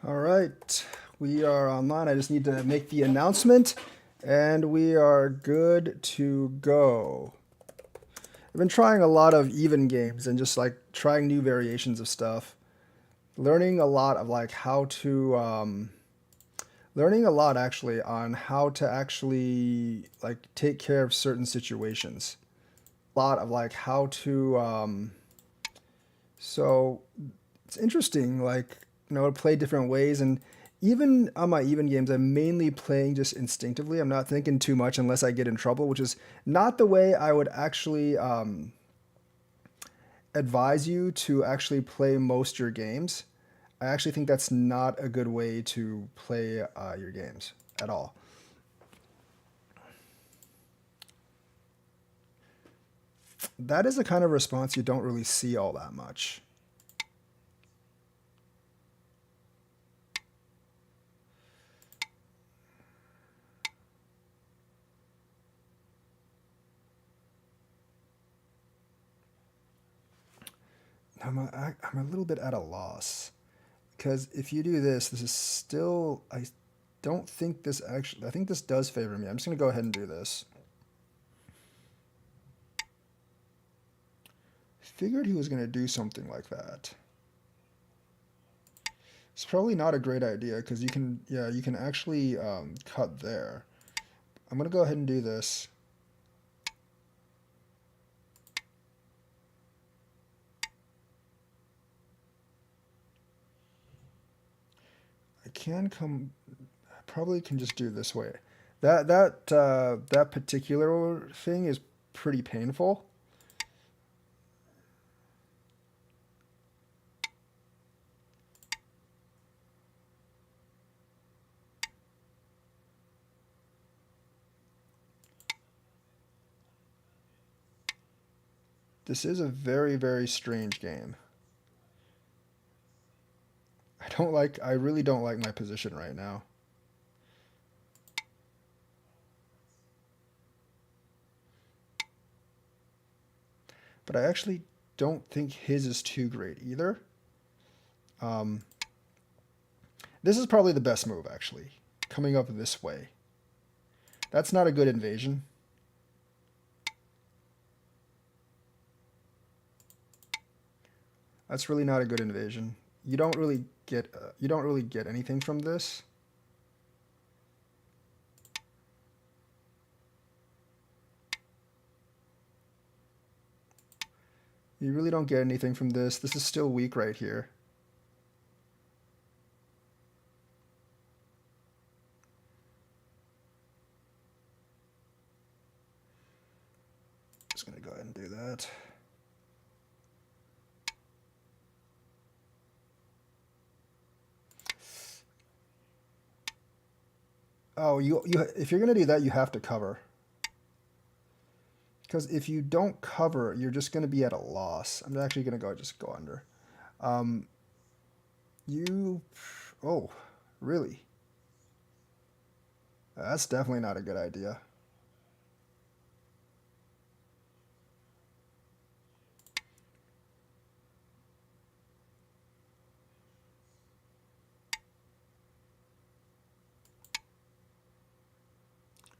All right, we are online. I just need to make the announcement, and we are good to go. I've been trying a lot of even games and just like trying new variations of stuff, learning a lot of like how to, learning a lot actually on how to actually like take care of certain situations. A lot of like how to, so it's interesting, like, play different ways. And even on my even games, I'm mainly playing just instinctively. I'm not thinking too much unless I get in trouble, which is not the way I would actually advise you to actually play most your games. I actually think that's not a good way to play your games at all. That is a kind of response you don't really see all that much. I'm a little bit at a loss because if you do this, this is still, I don't think this actually, I think this does favor me. I'm just going to go ahead and do this. Figured he was going to do something like that. It's probably not a great idea because yeah, you can actually cut there. I'm going to go ahead and do this. I can come, I probably can just do it this way. That particular thing is pretty painful. This is a very, very strange game. I really don't like my position right now. But I actually don't think his is too great either. Um, this is probably the best move, actually, coming up this way. That's not a good invasion. That's really not a good invasion. You don't really get anything from this. You really don't get anything from this. This is still weak right here. Just gonna go ahead and do that. Oh, you if you're gonna do that, you have to cover. Because if you don't cover, you're just gonna be at a loss. I'm actually gonna go under. Um, you, oh, really? That's definitely not a good idea.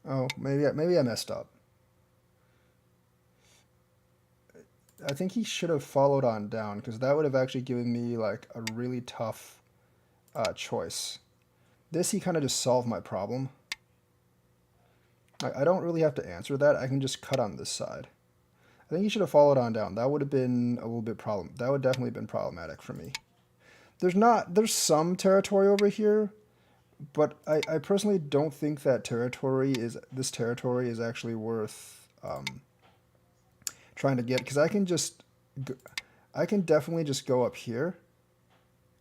Oh, maybe I messed up. I think he should have followed on down because that would have actually given me like a really tough choice. This he kind of just solved my problem. I don't really have to answer that. I can just cut on this side. I think he should have followed on down. That would have been a little bit problem. That would definitely have been problematic for me. There's some territory over here, but I personally don't think that this territory is actually worth trying to get because I can definitely just go up here.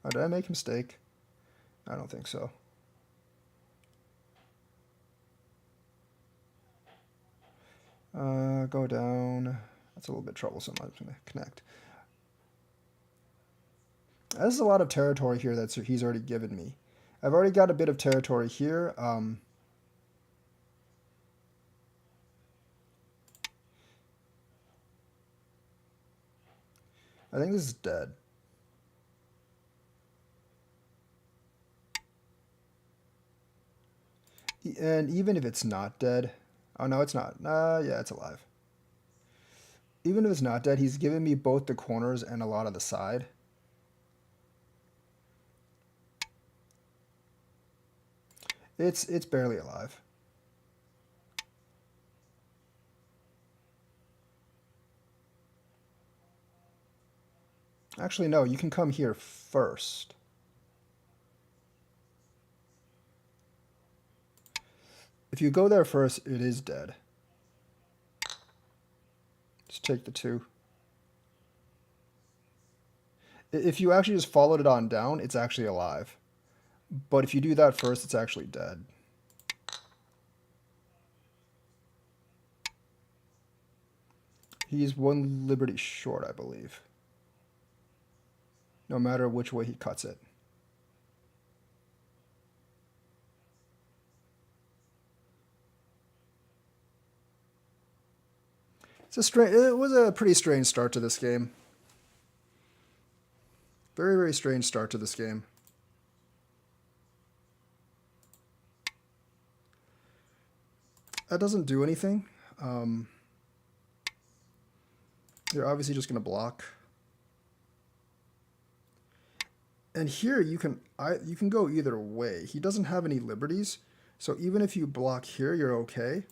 Oh, did I make a mistake? I don't think so. Go down. That's a little bit troublesome. I'm just gonna connect. This is a lot of territory here that he's already given me. I've already got a bit of territory here. I think this is dead. And even if it's not dead, oh no, it's not. Yeah, it's alive. Even if it's not dead, he's given me both the corners and a lot of the side. It's barely alive. Actually, no, you can come here first. If you go there first, it is dead. Just take the 2. If you actually just followed it on down, it's actually alive. But if you do that first, it's actually dead. He's 1 liberty short, I believe. No matter which way he cuts it. It was a pretty strange start to this game. Very, very strange start to this game. That doesn't do anything. They're obviously just going to block. And here you can go either way. He doesn't have any liberties, so even if you block here, you're okay.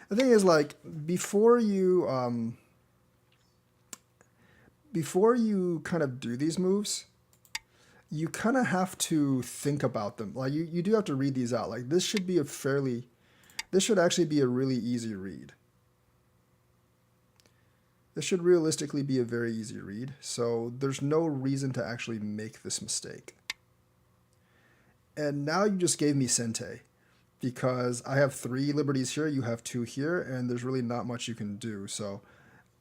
The thing is, like, before you kind of do these moves, you kind of have to think about them. Like, you do have to read these out. Like, this should actually be a really easy read. This should realistically be a very easy read, so there's no reason to actually make this mistake. And now you just gave me Sente, because I have 3 liberties here, you have 2 here, and there's really not much you can do. So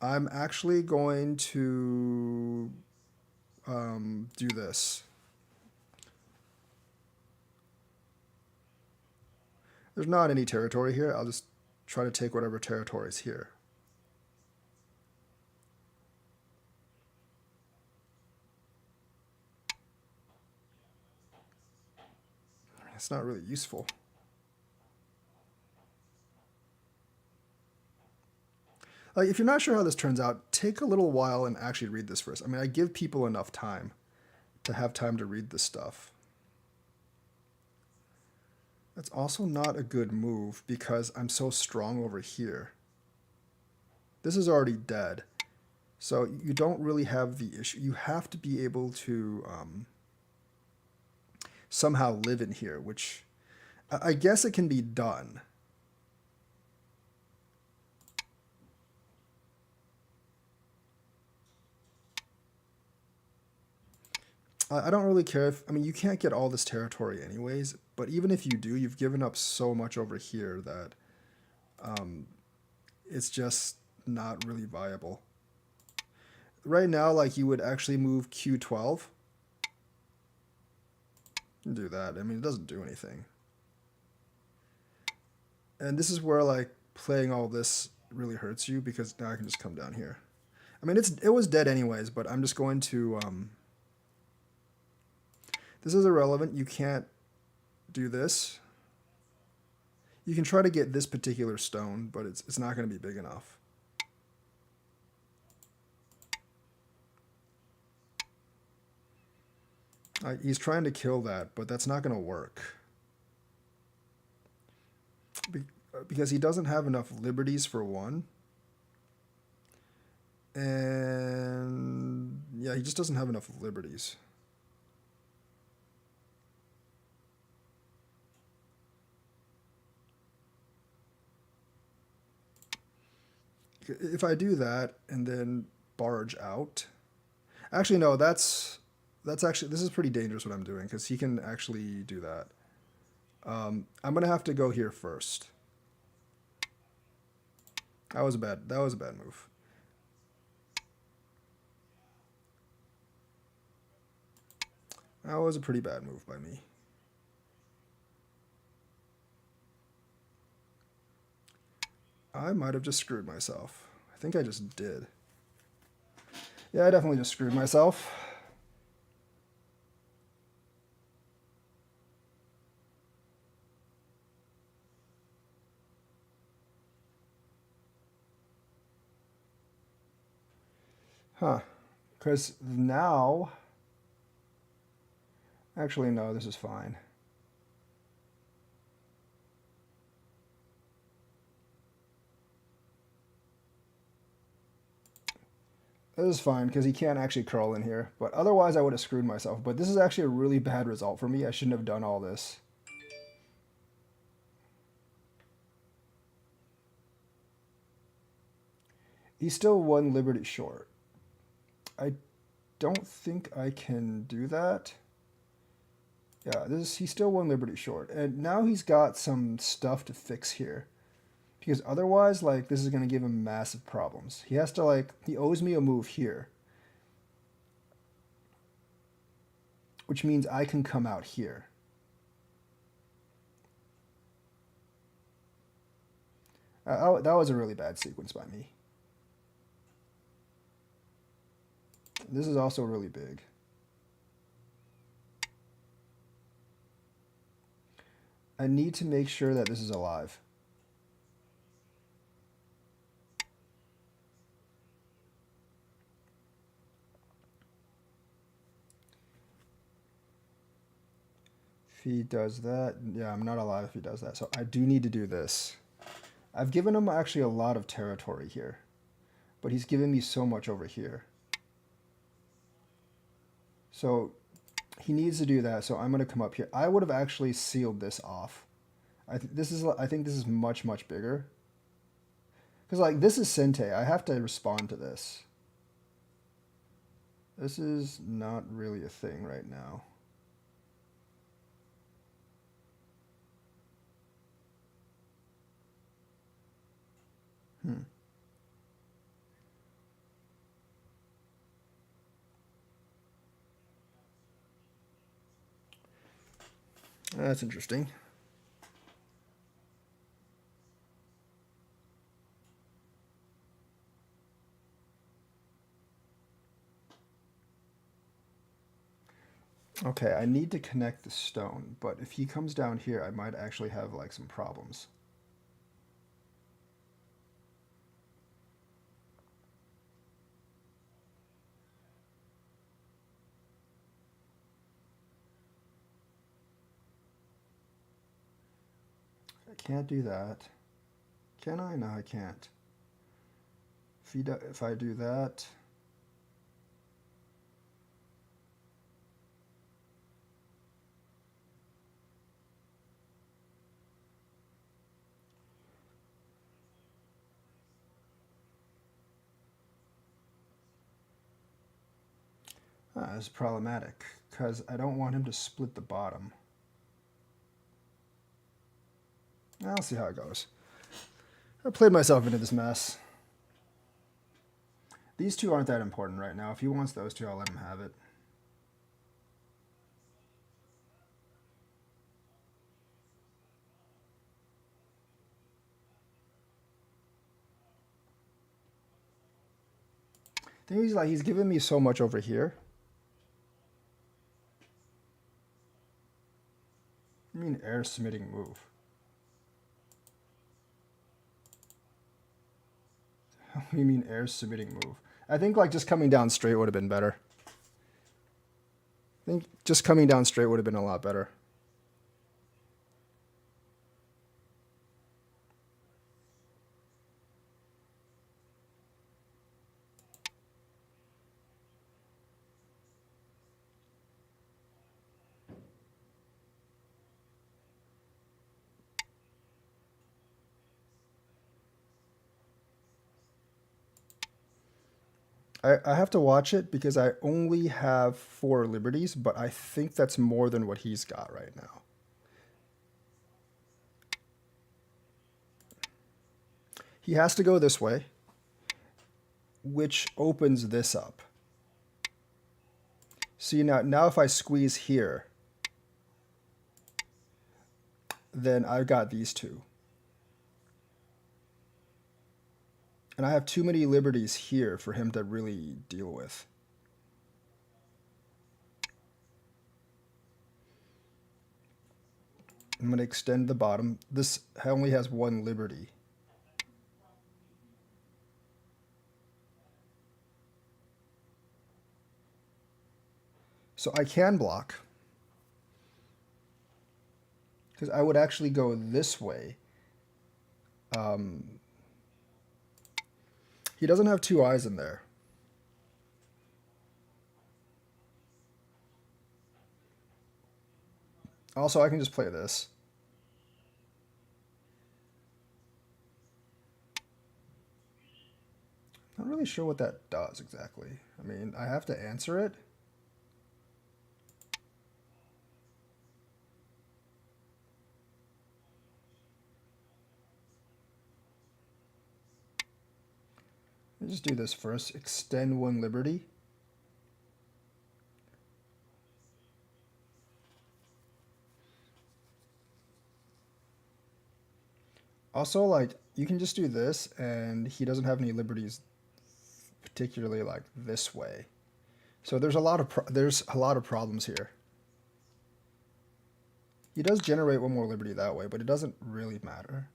I'm actually going to do this. There's not any territory here. I'll just try to take whatever territory is here. It's not really useful. Like, if you're not sure how this turns out, take a little while and actually read this first. I mean, I give people enough time to have time to read this stuff. That's also not a good move because I'm so strong over here. This is already dead. So you don't really have the issue. You have to be able to somehow live in here, which I guess it can be done. I don't really care if, I mean, you can't get all this territory anyways, but even if you do, you've given up so much over here that it's just not really viable. Right now, like, you would actually move Q12. Do that. I mean, it doesn't do anything. And this is where, like, playing all this really hurts you, because now I can just come down here. I mean, it was dead anyways, but I'm just going to... this is irrelevant. You can't do this. You can try to get this particular stone, but it's not going to be big enough. He's trying to kill that, but that's not going to work. Because he doesn't have enough liberties for one. And yeah, he just doesn't have enough liberties. If I do that and then barge out, actually no, that's actually, this is pretty dangerous what I'm doing, because he can actually do that. I'm gonna have to go here first. That was a bad move. That was a pretty bad move by me. I might have just screwed myself. I think I just did. Yeah, I definitely just screwed myself. Huh. Because now... Actually, no, this is fine. This is fine because he can't actually curl in here. But otherwise, I would have screwed myself. But this is actually a really bad result for me. I shouldn't have done all this. He's still one liberty short. I don't think I can do that. Yeah, he's still one liberty short. And now he's got some stuff to fix here. Because otherwise, like, this is going to give him massive problems. He has to, like, he owes me a move here. Which means I can come out here. That was a really bad sequence by me. This is also really big. I need to make sure that this is alive. If he does that, yeah, I'm not alive if he does that. So I do need to do this. I've given him actually a lot of territory here, but he's given me so much over here. So he needs to do that, so I'm going to come up here. I would have actually sealed this off. I think this is much, much bigger. Because, like, this is Sente. I have to respond to this. This is not really a thing right now. That's interesting. Okay, I need to connect the stone, but if he comes down here, I might actually have, like, some problems. I can't do that. Can I? No, I can't. If I do that... This is problematic, because I don't want him to split the bottom. I'll see how it goes. I played myself into this mess. These two aren't that important right now. If he wants those two, I'll let him have it. I think he's giving me so much over here. I mean, air submitting move. What do you mean air submitting move? I think, like, just coming down straight would have been better. I think just coming down straight would have been a lot better. I have to watch it because I only have 4 liberties, but I think that's more than what he's got right now. He has to go this way, which opens this up. See, now if I squeeze here, then I've got these two. And I have too many liberties here for him to really deal with. I'm going to extend the bottom. This only has 1 liberty. So I can block. Because I would actually go this way. He doesn't have two eyes in there. Also, I can just play this. Not really sure what that does exactly. I mean, I have to answer it. Let me just do this first. Extend one liberty. Also, like, you can just do this, and he doesn't have any liberties, particularly like this way. So there's a lot of problems here. He does generate one more liberty that way, but it doesn't really matter.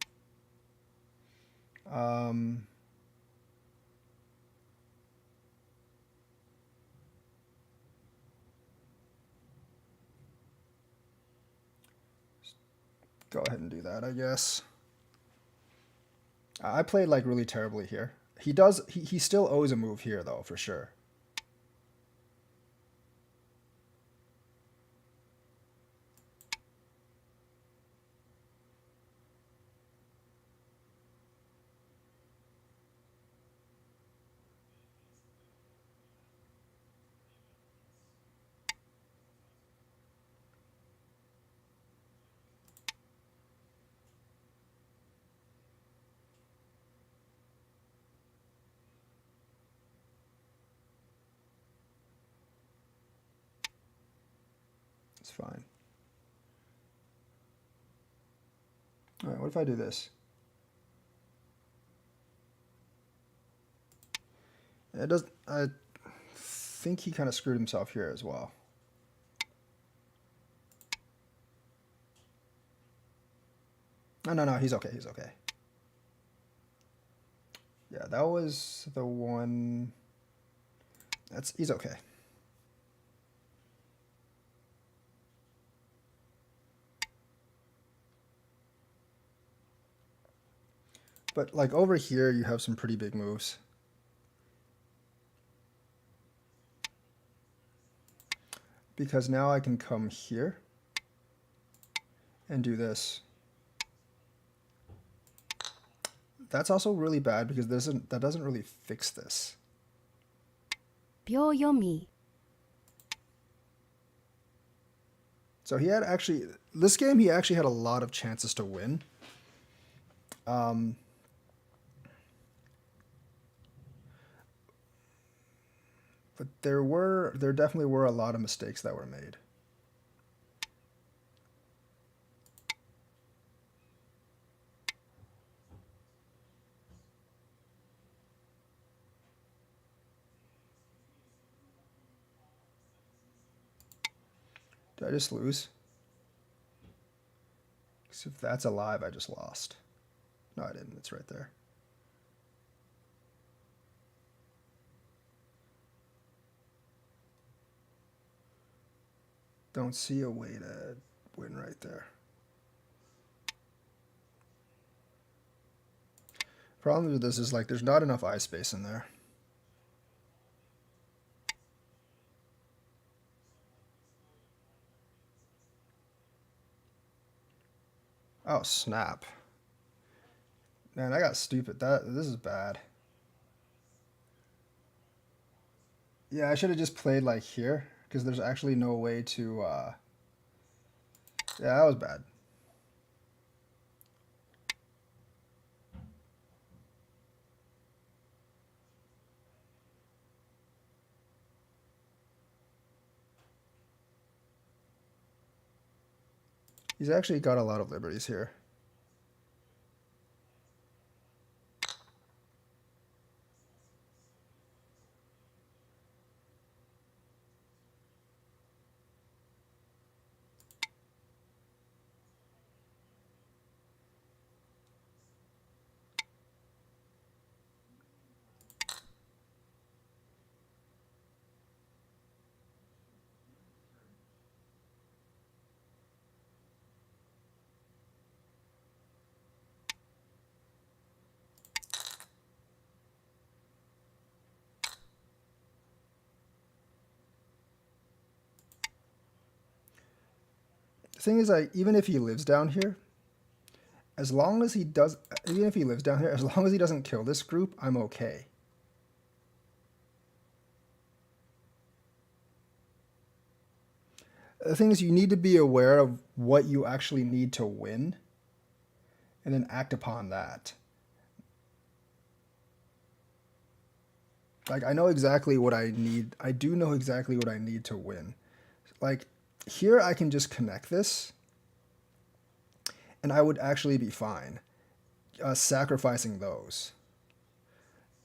Go ahead and do that, I guess. I played like really terribly here. He still owes a move here though, for sure. It's fine. All right, what if I do this? It does. I think he kind of screwed himself here as well. No, he's okay. He's okay. Yeah, that was the one. He's okay. But like over here, you have some pretty big moves. Because now I can come here and do this. That's also really bad because that doesn't really fix this. 秒読み So he had this game he actually had a lot of chances to win. But there definitely were a lot of mistakes that were made. Did I just lose? Because if that's alive, I just lost. No, I didn't. It's right there. Don't see a way to win right there. Problem with this is like there's not enough eye space in there. Oh, snap. Man, I got stupid. This is bad. Yeah, I should have just played like here because there's actually no way to yeah, that was bad. He's actually got a lot of liberties here. The thing is, even if he lives down here, as long as he does, even if he lives down here, as long as he doesn't kill this group, I'm okay. The thing is, you need to be aware of what you actually need to win and then act upon that. Like, I know exactly what I need. I do know exactly what I need to win. Like, here I can just connect this and I would actually be fine sacrificing those.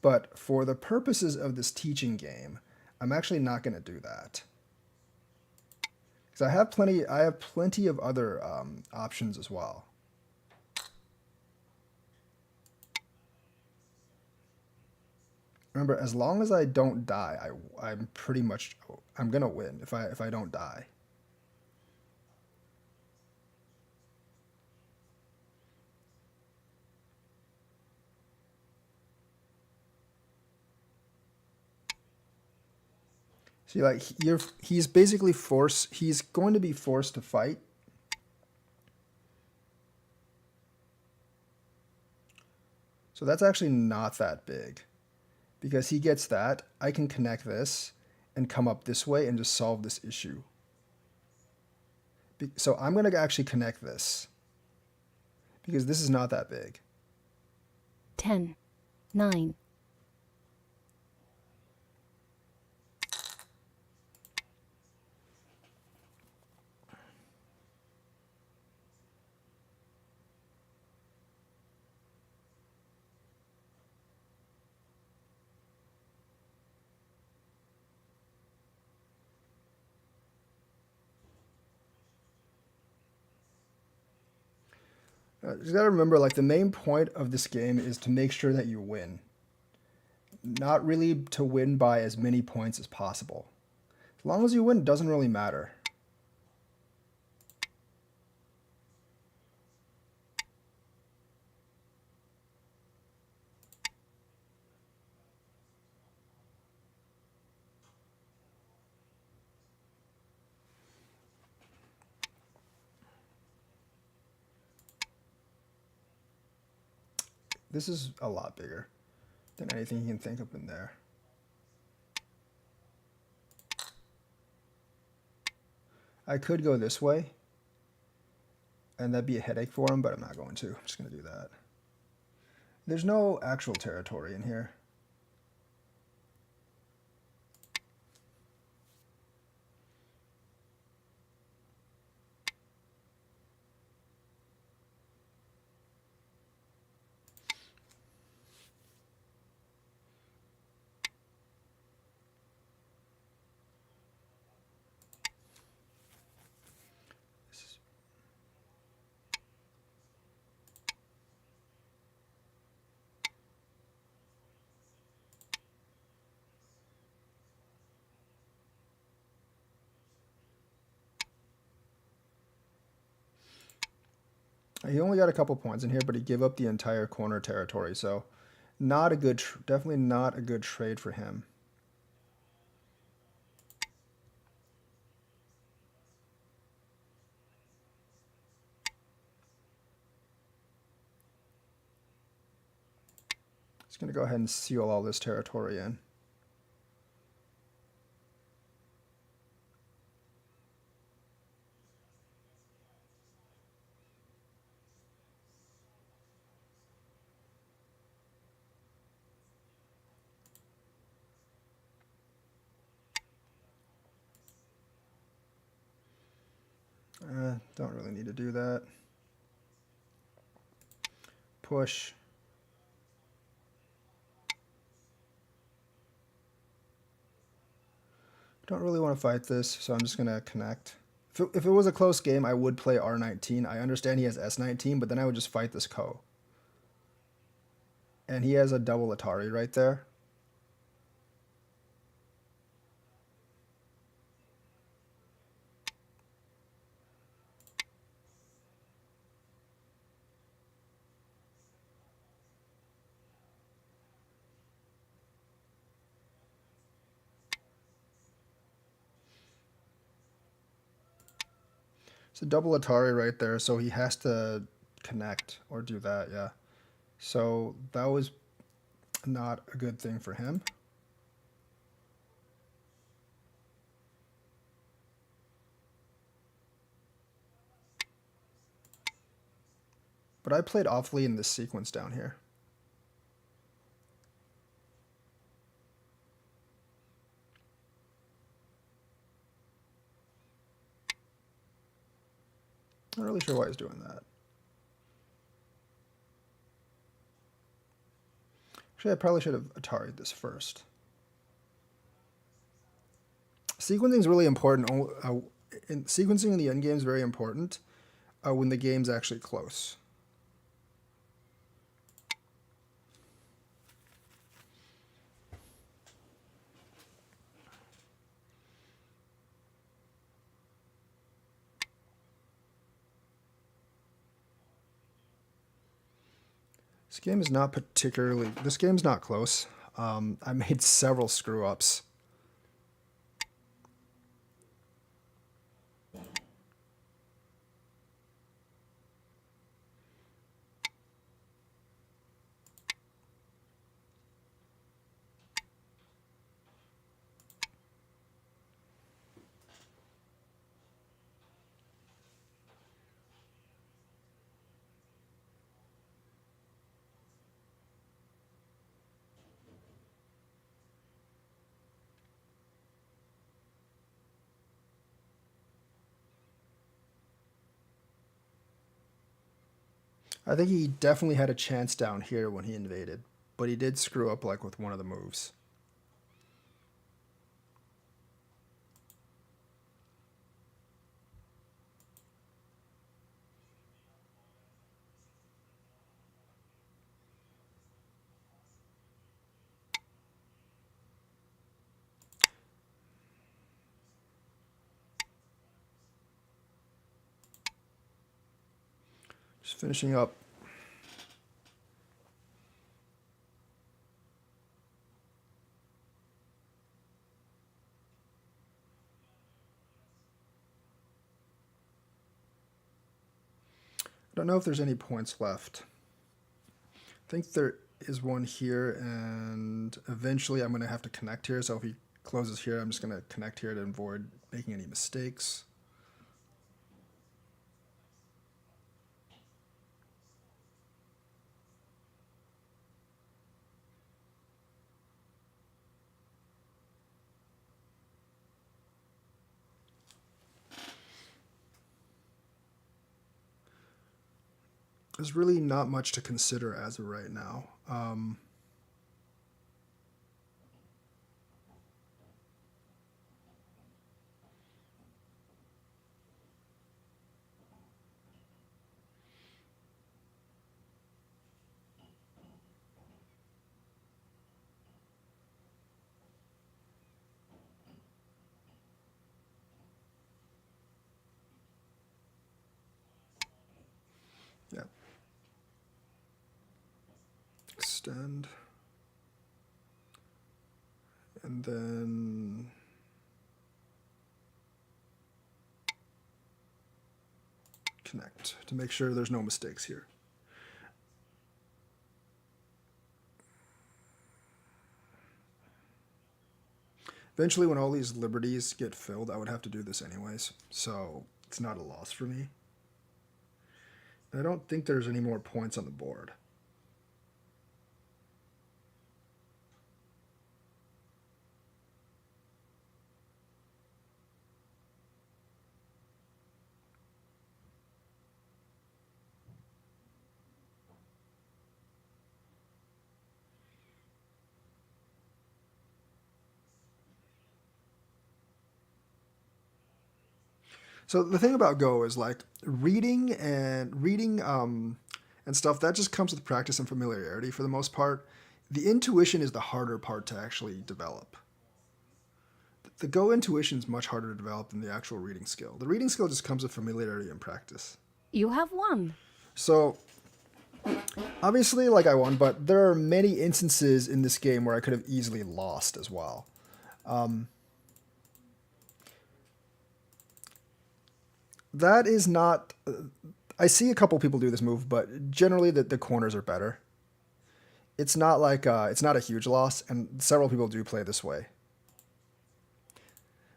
But for the purposes of this teaching game, I'm actually not going to do that. Because I have plenty of other options as well. Remember, as long as I don't die, I'm pretty much I'm gonna win if I don't die. See, like he's basically forced. He's going to be forced to fight. So that's actually not that big, because he gets that. I can connect this and come up this way and just solve this issue. So I'm gonna actually connect this because this is not that big. 10, 9, You just gotta remember, like the main point of this game is to make sure that you win, not really to win by as many points as possible. As long as you win, it doesn't really matter. This is a lot bigger than anything you can think of in there. I could go this way, and that'd be a headache for him, but I'm not going to. I'm just going to do that. There's no actual territory in here. He only got a couple points in here, but he gave up the entire corner territory, so not a good, definitely not a good trade for him. Just going to go ahead and seal all this territory in. Don't really need to do that. Push. Don't really want to fight this, so I'm just going to connect. If it was a close game, I would play R19. I understand he has S19, but then I would just fight this Ko. And he has a double Atari right there. It's a double Atari right there, so he has to connect or do that, yeah. So that was not a good thing for him. But I played awfully in this sequence down here. Not really sure why he's doing that. Actually, I probably should have Atari'd this first. Sequencing is really important. Sequencing in the endgame is very important when the game's actually close. This game is not particularly. This game's not close. I made several screw ups. I think he definitely had a chance down here when he invaded, but he did screw up like with one of the moves. Just finishing up. I don't know if there's any points left. I think there is one here, and eventually I'm going to have to connect here. So if he closes here, I'm just going to connect here to avoid making any mistakes. There's really not much to consider as of right now. Yeah. Extend. And then connect to make sure there's no mistakes here. Eventually, when all these liberties get filled, I would have to do this anyways, so it's not a loss for me. And I don't think there's any more points on the board. So the thing about Go is like reading and stuff that just comes with practice and familiarity for the most part. The intuition is the harder part to actually develop. The Go intuition is much harder to develop than the actual reading skill. The reading skill just comes with familiarity and practice. You have won. So obviously, like I won, but there are many instances in this game where I could have easily lost as well. that is not. I see a couple people do this move, but generally the corners are better. It's not like it's not a huge loss, and several people do play this way.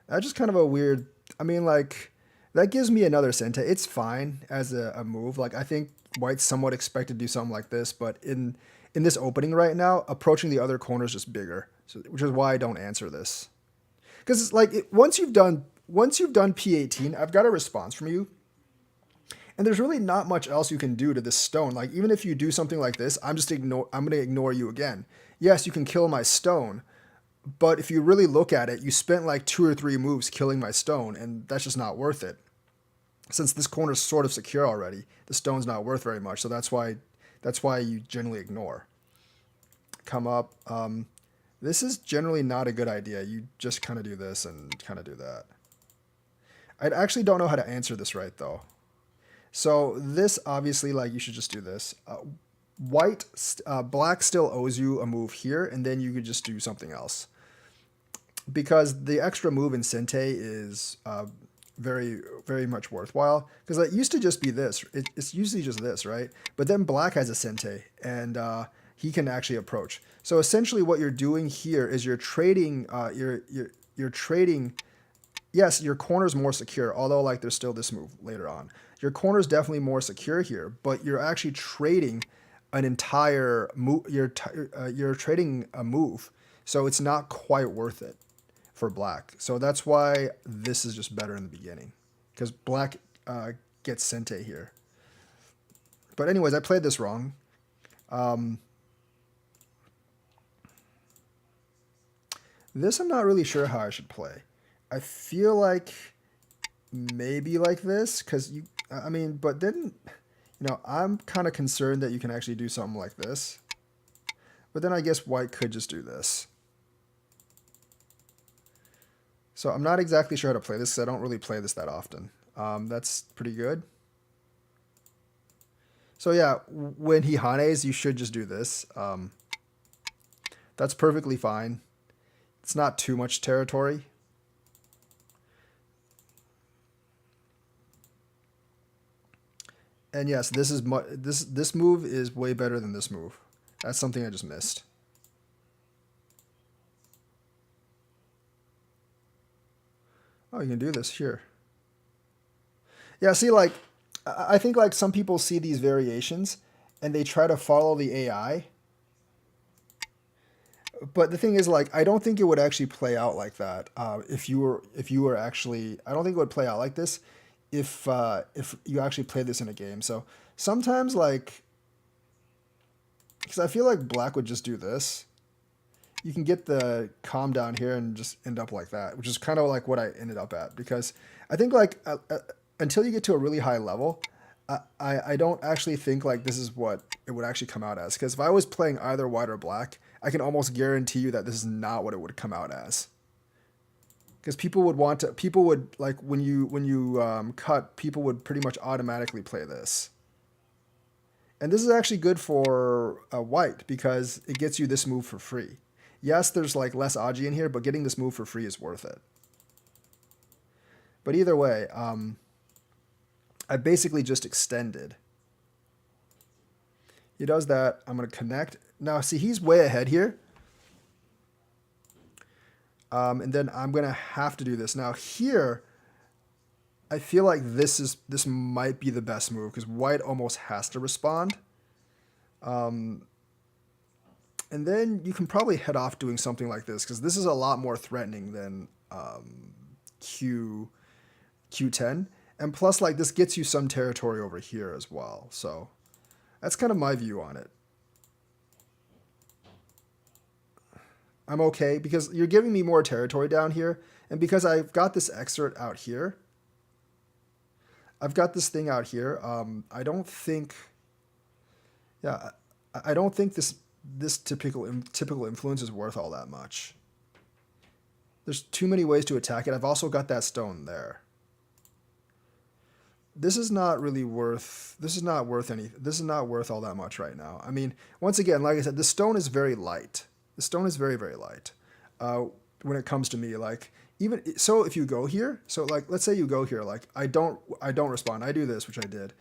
That's just kind of a weird. I mean, like that gives me another Sente. It's fine as a move. Like I think White's somewhat expected to do something like this, but in this opening right now, approaching the other corner is just bigger, so, which is why I don't answer this. Because it's like once you've done P18, I've got a response from you, and there's really not much else you can do to this stone. Like even if you do something like this, I'm gonna ignore you again. Yes, you can kill my stone, but if you really look at it, you spent like 2 or 3 moves killing my stone, and that's just not worth it. Since this corner's sort of secure already, the stone's not worth very much, so that's why you generally ignore. Come up. This is generally not a good idea. You just kind of do this and kind of do that. I actually don't know how to answer this right though. So this obviously, like, you should just do this. Black still owes you a move here, and then you could just do something else. Because the extra move in Sente is very, very much worthwhile. Because it used to just be this. It's usually just this, right? But then Black has a Sente, and he can actually approach. So essentially what you're doing here is you're trading, you're trading. Yes, your corner's more secure, although like there's still this move later on. Your corner's definitely more secure here, but you're actually trading an entire move. You're trading a move, so it's not quite worth it for Black. So that's why this is just better in the beginning, because Black gets Sente here. But anyways, I played this wrong. This I'm not really sure how I should play. I feel like maybe like this, because I mean, but then, I'm kind of concerned that you can actually do something like this. But then I guess White could just do this. So I'm not exactly sure how to play this, because I don't really play this that often. That's pretty good. So yeah, when he Hanes, you should just do this. That's perfectly fine. It's not too much territory. And yes, this move is way better than this move. That's something I just missed. Oh, you can do this here. Yeah, see, like, I think like some people see these variations and they try to follow the AI. But the thing is, like, I don't think it would actually play out like that. If you were actually, I don't think it would play out like this if you actually played this in a game. So sometimes, like, because I feel like Black would just do this. You can get the calm down here and just end up like that, which is kind of like what I ended up at. Because I think like until you get to a really high level, I don't actually think like this is what it would actually come out as. Because if I was playing either White or Black, I can almost guarantee you that this is not what it would come out as. Because people would like when you cut, people would pretty much automatically play this. And this is actually good for White because it gets you this move for free. Yes, there's like less Aji in here, but getting this move for free is worth it. But either way, I basically just extended. He does that. I'm going to connect. Now, see, he's way ahead here. And then I'm going to have to do this. Now, here, I feel like this might be the best move because White almost has to respond. And then you can probably head off doing something like this because this is a lot more threatening than Q10. And plus, like, this gets you some territory over here as well. So that's kind of my view on it. I'm okay because you're giving me more territory down here. And because I've got this excerpt out here, I've got this thing out here. I don't think, yeah, I don't think this typical influence is worth all that much. There's too many ways to attack it. I've also got that stone there. This is not really worth. This is not worth any. This is not worth all that much right now. I mean, once again, like I said, the stone is very light. The stone is very, very light. When it comes to me, like even so, if you go here, so like let's say you go here, like I don't respond. I do this, which I did,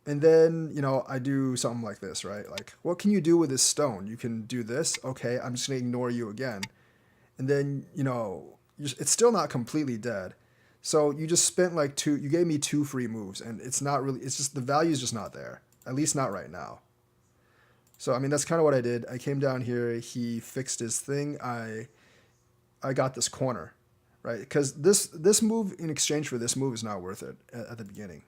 and then I do something like this, right? Like what can you do with this stone? You can do this. Okay, I'm just gonna ignore you again, and then it's still not completely dead. So you just spent like two. You gave me two free moves, and it's not really. It's just the value is just not there. At least not right now. So I mean that's kind of what I did. I came down here. He fixed his thing. I got this corner, right? Because this move in exchange for this move is not worth it at the beginning.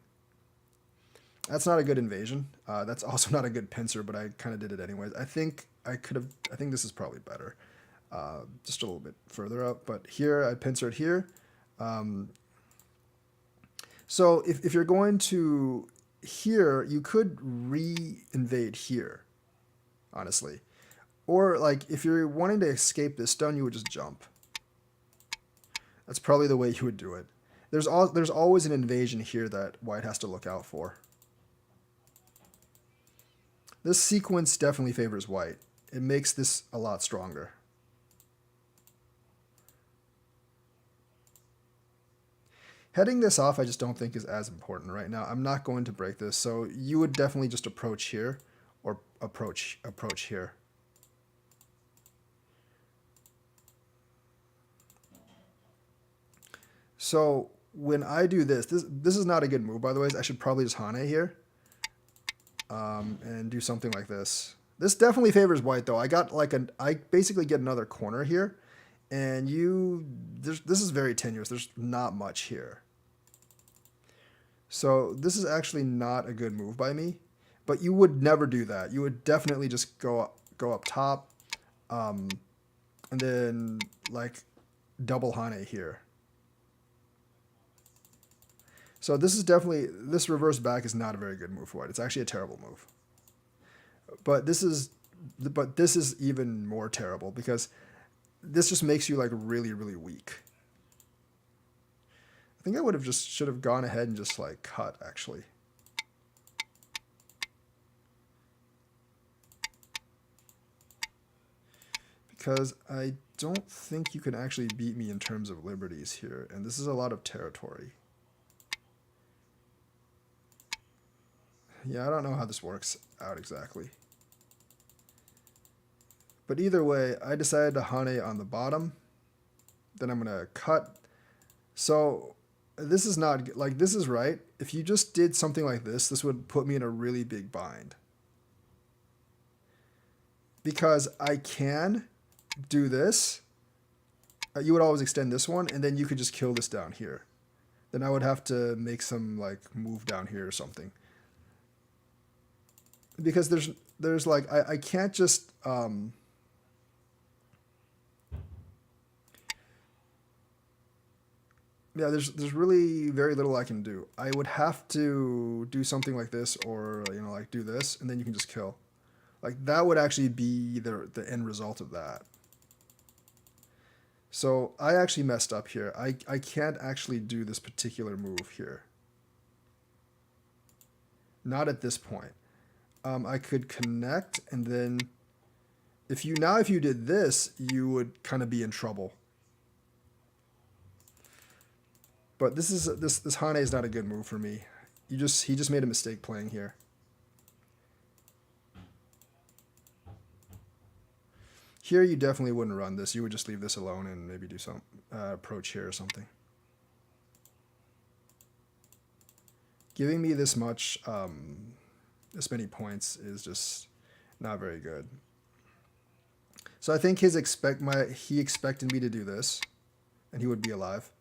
That's not a good invasion. That's also not a good pincer, but I kind of did it anyways. I think I could have. I think this is probably better, just a little bit further up. But here I pincered here. So if you're going to here, you could re-invade here, honestly. Or like if you're wanting to escape this stone, you would just jump. That's probably the way you would do it. There's always an invasion here that white has to look out for. This sequence definitely favors white. It makes this a lot stronger. Heading this off I just don't think is as important right now. I'm not going to break this, so you would definitely just approach here or approach here. So when I do this is not a good move, by the way. I should probably just Hane here and do something like this. This definitely favors white, though. I basically get another corner here, and this is very tenuous. There's not much here. So this is actually not a good move by me, but you would never do that. You would definitely just go up top, and then like double Hane here. So this reverse back is not a very good move for it. It's actually a terrible move. But this is even more terrible because this just makes you like really, really weak. I think I should have gone ahead and just like cut actually. Because I don't think you can actually beat me in terms of liberties here, and this is a lot of territory. Yeah, I don't know how this works out exactly. But either way, I decided to Hane on the bottom. Then I'm going to cut. So this is not, like, this is right. If you just did something like this would put me in a really big bind. Because I can do this. You would always extend this one, and then you could just kill this down here. Then I would have to make some, like, move down here or something. Because there's like I can't just yeah, there's really very little I can do. I would have to do something like this, or like do this, and then you can just kill. Like that would actually be the end result of that. So I actually messed up here. I can't actually do this particular move here. Not at this point. I could connect, and then if you did this, you would kind of be in trouble. But this Hane is not a good move for me. He just made a mistake playing here. Here you definitely wouldn't run this. You would just leave this alone and maybe do some approach here or something. Giving me this many points is just not very good. So I think he expected me to do this, and he would be alive.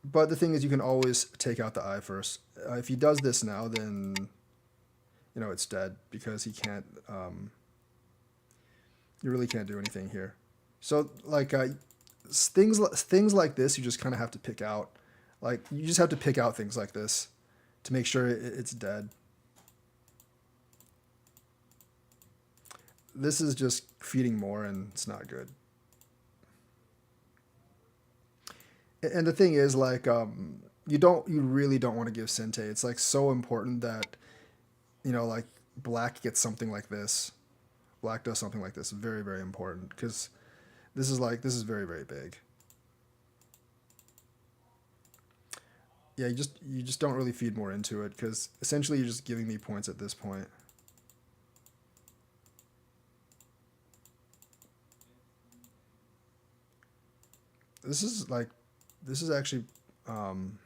But the thing is, you can always take out the eye first. If he does this now, then it's dead because he can't. You really can't do anything here. So like things like this, you just kind of have to pick out. Like you just have to pick out things like this to make sure it's dead. This is just feeding more, and it's not good. And the thing is, like, you really don't want to give Sente. It's like so important that, like black gets something like this. Black does something like this. Very, very important because this is very, very big. Yeah, you just don't really feed more into it because essentially you're just giving me points at this point. This is like, this is actually, um,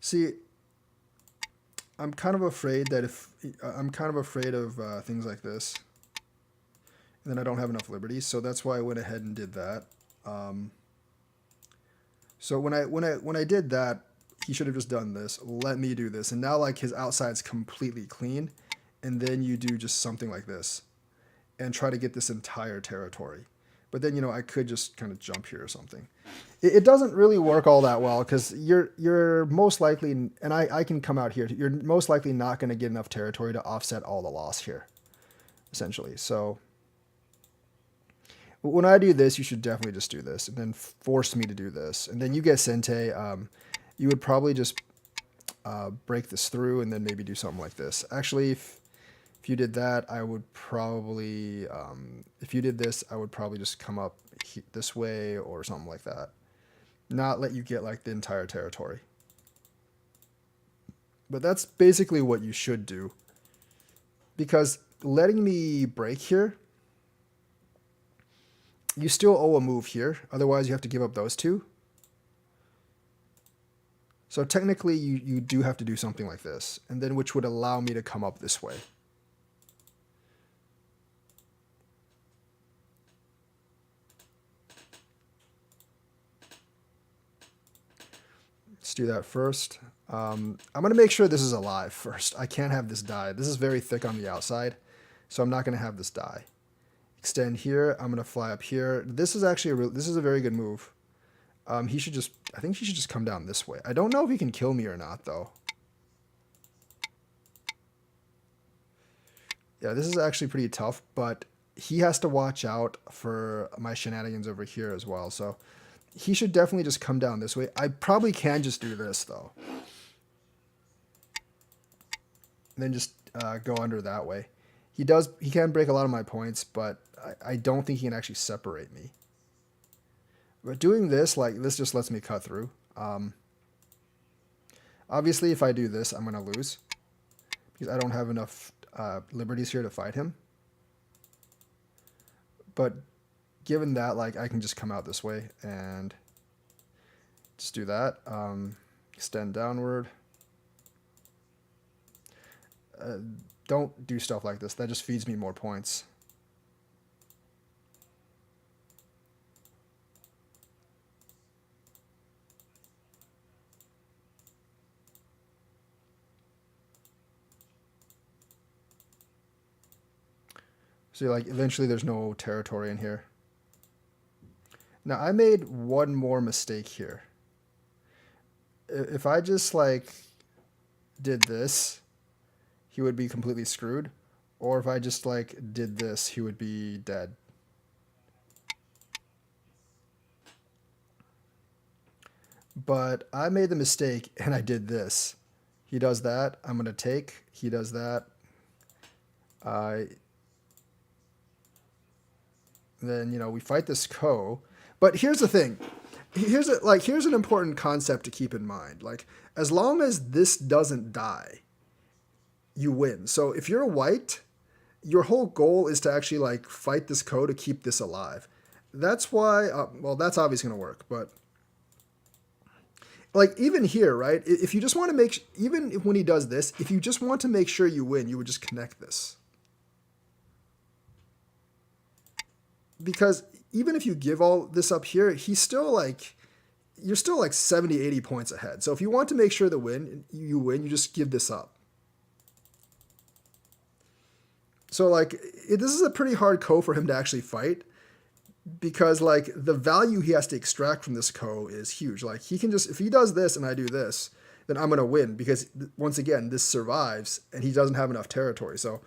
see, I'm kind of afraid that if I'm kind of afraid of things like this, and then I don't have enough liberty, so that's why I went ahead and did that. Um, so when I did that, he should have just done this. Let me do this, and now like his outside's completely clean, and then you do just something like this, and try to get this entire territory. But then I could just kind of jump here or something. It doesn't really work all that well because you're most likely, and I can come out here. You're most likely not going to get enough territory to offset all the loss here, essentially. So when I do this, you should definitely just do this, and then force me to do this, and then you get Sente. You would probably just break this through, and then maybe do something like this. Actually, if you did that, I would probably, if you did this, I would probably just come up this way or something like that. Not let you get like the entire territory. But that's basically what you should do. Because letting me break here, you still owe a move here. Otherwise, you have to give up those two. So technically, you do have to do something like this. And then which would allow me to come up this way. Let's do that first. I'm going to make sure this is alive first. I can't have this die. This is very thick on the outside, so I'm not going to have this die. Extend here. I'm going to fly up here. This is actually this is a very good move. I think he should just come down this way. I don't know if he can kill me or not, though. Yeah, this is actually pretty tough, but he has to watch out for my shenanigans over here as well, so he should definitely just come down this way. I probably can just do this, though. And then just go under that way. He can break a lot of my points, but I don't think he can actually separate me. But doing this, like, this just lets me cut through. Obviously, if I do this, I'm going to lose. Because I don't have enough liberties here to fight him. But given that, like, I can just come out this way and just do that. Extend downward. Don't do stuff like this. That just feeds me more points. So like eventually there's no territory in here. Now I made one more mistake here. If I just like did this, he would be completely screwed. Or if I just like did this, he would be dead. But I made the mistake and I did this. He does that, I'm gonna take. He does that. Then we fight this Ko. But here's the thing. Here's an important concept to keep in mind. Like, as long as this doesn't die, you win. So if you're white, your whole goal is to actually like fight this Ko to keep this alive. That's why. Well, that's obviously gonna work, but like even here, right? If you just want to even when he does this, if you just want to make sure you win, you would just connect this. Because even if you give all this up here, he's still like, you're still like 70, 80 points ahead. So if you want to make sure you win, you just give this up. So like, this is a pretty hard Ko for him to actually fight because like the value he has to extract from this Ko is huge. Like he can just, if he does this and I do this, then I'm going to win because once again, this survives and he doesn't have enough territory. So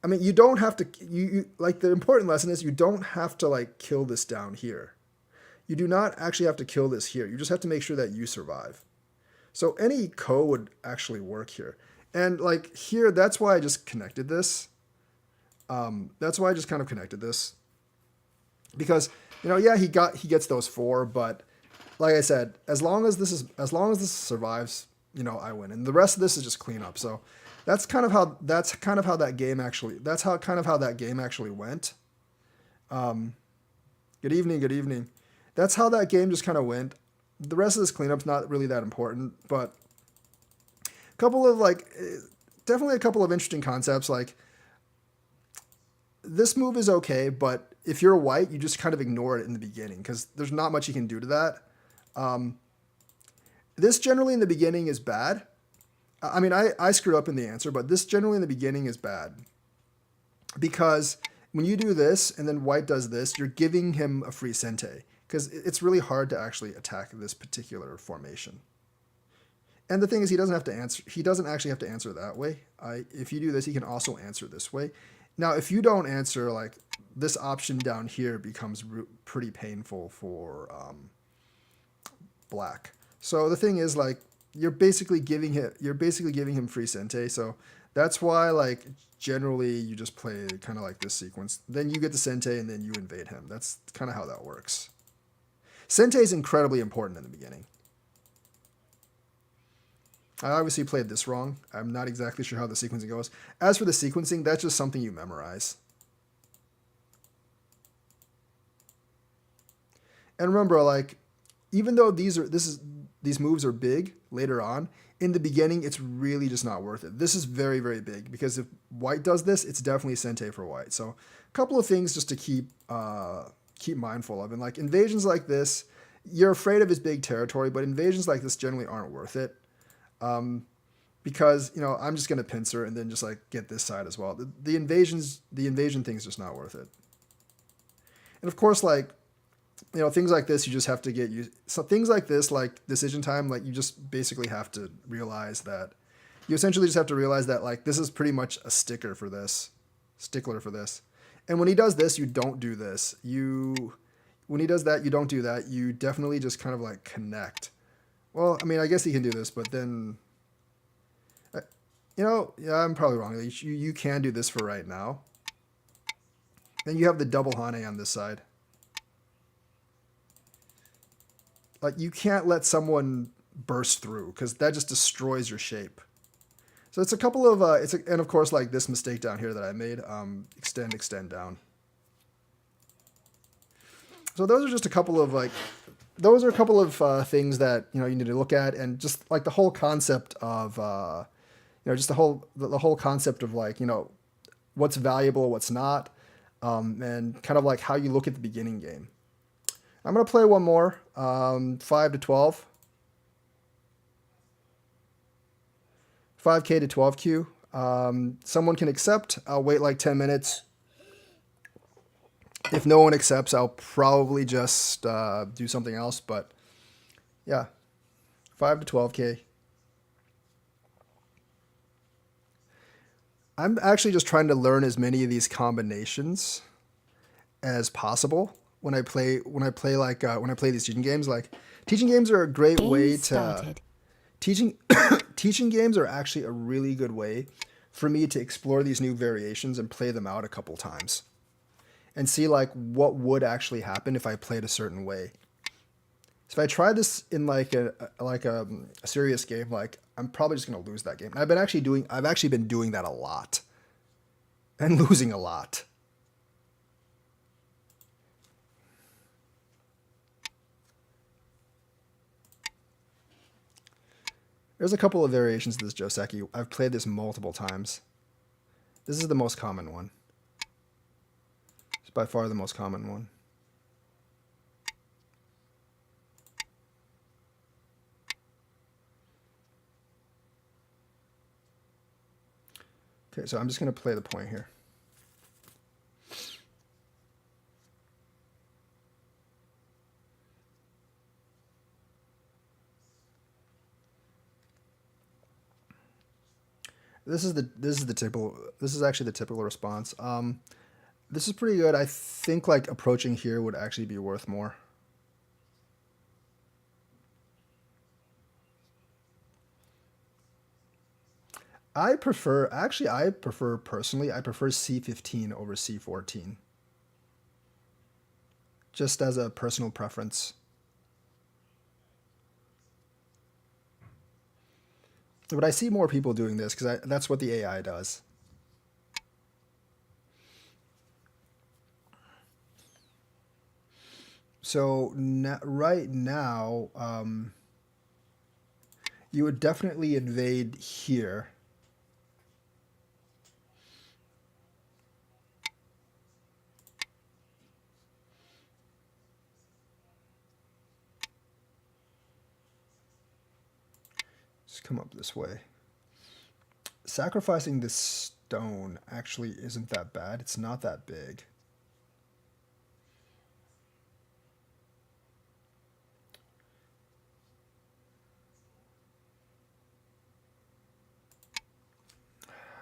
I mean, you don't have to, like the important lesson is you don't have to like kill this down here. You do not actually have to kill this here. You just have to make sure that you survive. So any Ko would actually work here. And like here, that's why I just connected this. That's why I just kind of connected this. Because, yeah, he gets those 4, but like I said, as long as this survives, I win, and the rest of this is just cleanup. So that's kind of how that game actually went. Good evening, good evening. That's how that game just kind of went. The rest of this cleanup's not really that important, but a couple of definitely a couple of interesting concepts. Like this move is okay, but if you're white, you just kind of ignore it in the beginning because there's not much you can do to that. This generally in the beginning is bad. I mean, I screwed up in the answer, but this generally in the beginning is bad because when you do this and then white does this, you're giving him a free sente because it's really hard to actually attack this particular formation. And the thing is, he doesn't have to answer. He doesn't actually have to answer that way. If you do this, he can also answer this way. Now, if you don't answer, like this option down here becomes pretty painful for black. So the thing is, like you're basically giving him free sente. So that's why, like generally, you just play kind of like this sequence. Then you get the sente, and then you invade him. That's kind of how that works. Sente is incredibly important in the beginning. I obviously played this wrong. I'm not exactly sure how the sequencing goes. As for the sequencing, that's just something you memorize. And remember, like, even though these moves are big later on, in the beginning, it's really just not worth it. This is very, very big because if white does this, it's definitely sente for white. So a couple of things just to keep mindful of. And like invasions like this, you're afraid of his big territory, but invasions like this generally aren't worth it. Because I'm just gonna pincer and then just like get this side as well. The invasion thing is just not worth it. And of course, like things like this, you just have to get used. So things like this, like decision time, like you just basically have to realize that you essentially just have to realize that like this is pretty much a stickler for this. And when he does this, you don't do this. When he does that, you don't do that. You definitely just kind of like connect. Well, I mean, I guess he can do this, but then, yeah, I'm probably wrong. You can do this for right now. Then you have the double Hane on this side. Like, you can't let someone burst through because that just destroys your shape. So it's a couple of, and of course, like this mistake down here that I made, extend down. So those are just a couple of things that you need to look at, and just like the whole concept of just the whole concept of like what's valuable, what's not, and kind of like how you look at the beginning game. I'm gonna play one more, 5 to 12, 5K to 12Q. Someone can accept. I'll wait like 10 minutes. If no one accepts, I'll probably just do something else. But yeah, 5 to 12K. I'm actually just trying to learn as many of these combinations as possible when I play these teaching games. Like teaching games are a great way to teaching games are actually a really good way for me to explore these new variations and play them out a couple times and see like what would actually happen if I played a certain way. So if I try this in like a serious game, like I'm probably just gonna lose that game. And I've actually been doing that a lot and losing a lot. There's a couple of variations to this Joseki. I've played this multiple times. This is the most common one. It's by far the most common one. Okay, so I'm just going to play the point here. This is actually the typical response. This is pretty good. I think like approaching here would actually be worth more. I prefer personally C15 over C14. Just as a personal preference. But I see more people doing this because that's what the AI does. So right now, you would definitely invade here. Just come up this way. Sacrificing this stone actually isn't that bad. It's not that big.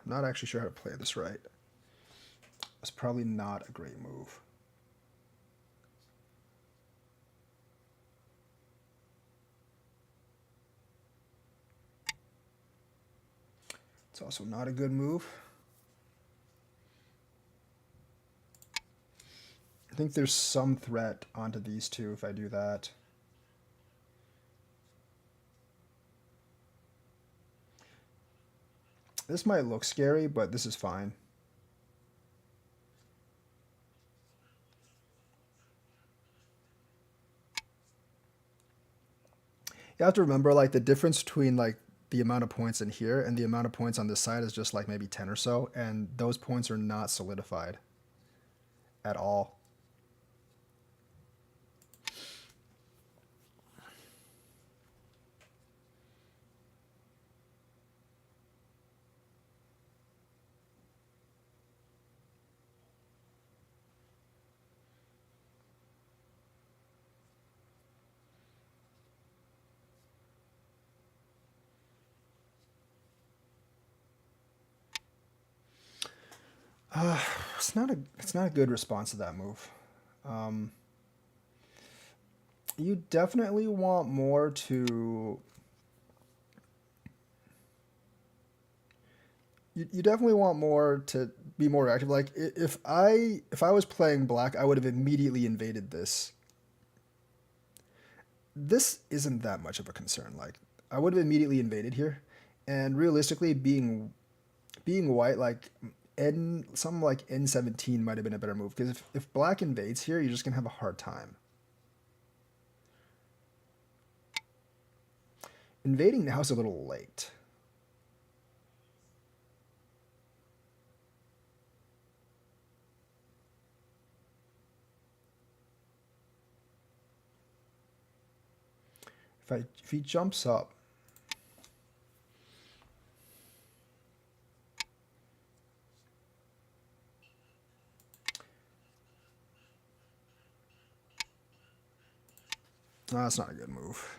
I'm not actually sure how to play this right. It's probably not a great move. It's also not a good move. I think there's some threat onto these two if I do that. This might look scary, but this is fine. You have to remember, like, the difference between, like, the amount of points in here and the amount of points on this side is just, like, maybe 10 or so, and those points are not solidified at all. It's not a good response to that move. Um, you definitely want more to you definitely want more to be more active. Like if I was playing black, I would have immediately invaded this. This isn't that much of a concern. Like I would have immediately invaded here, and realistically, being white, like N something like N17 might have been a better move because if black invades here, you're just gonna have a hard time. Invading now is a little late. If he jumps up, no, that's not a good move.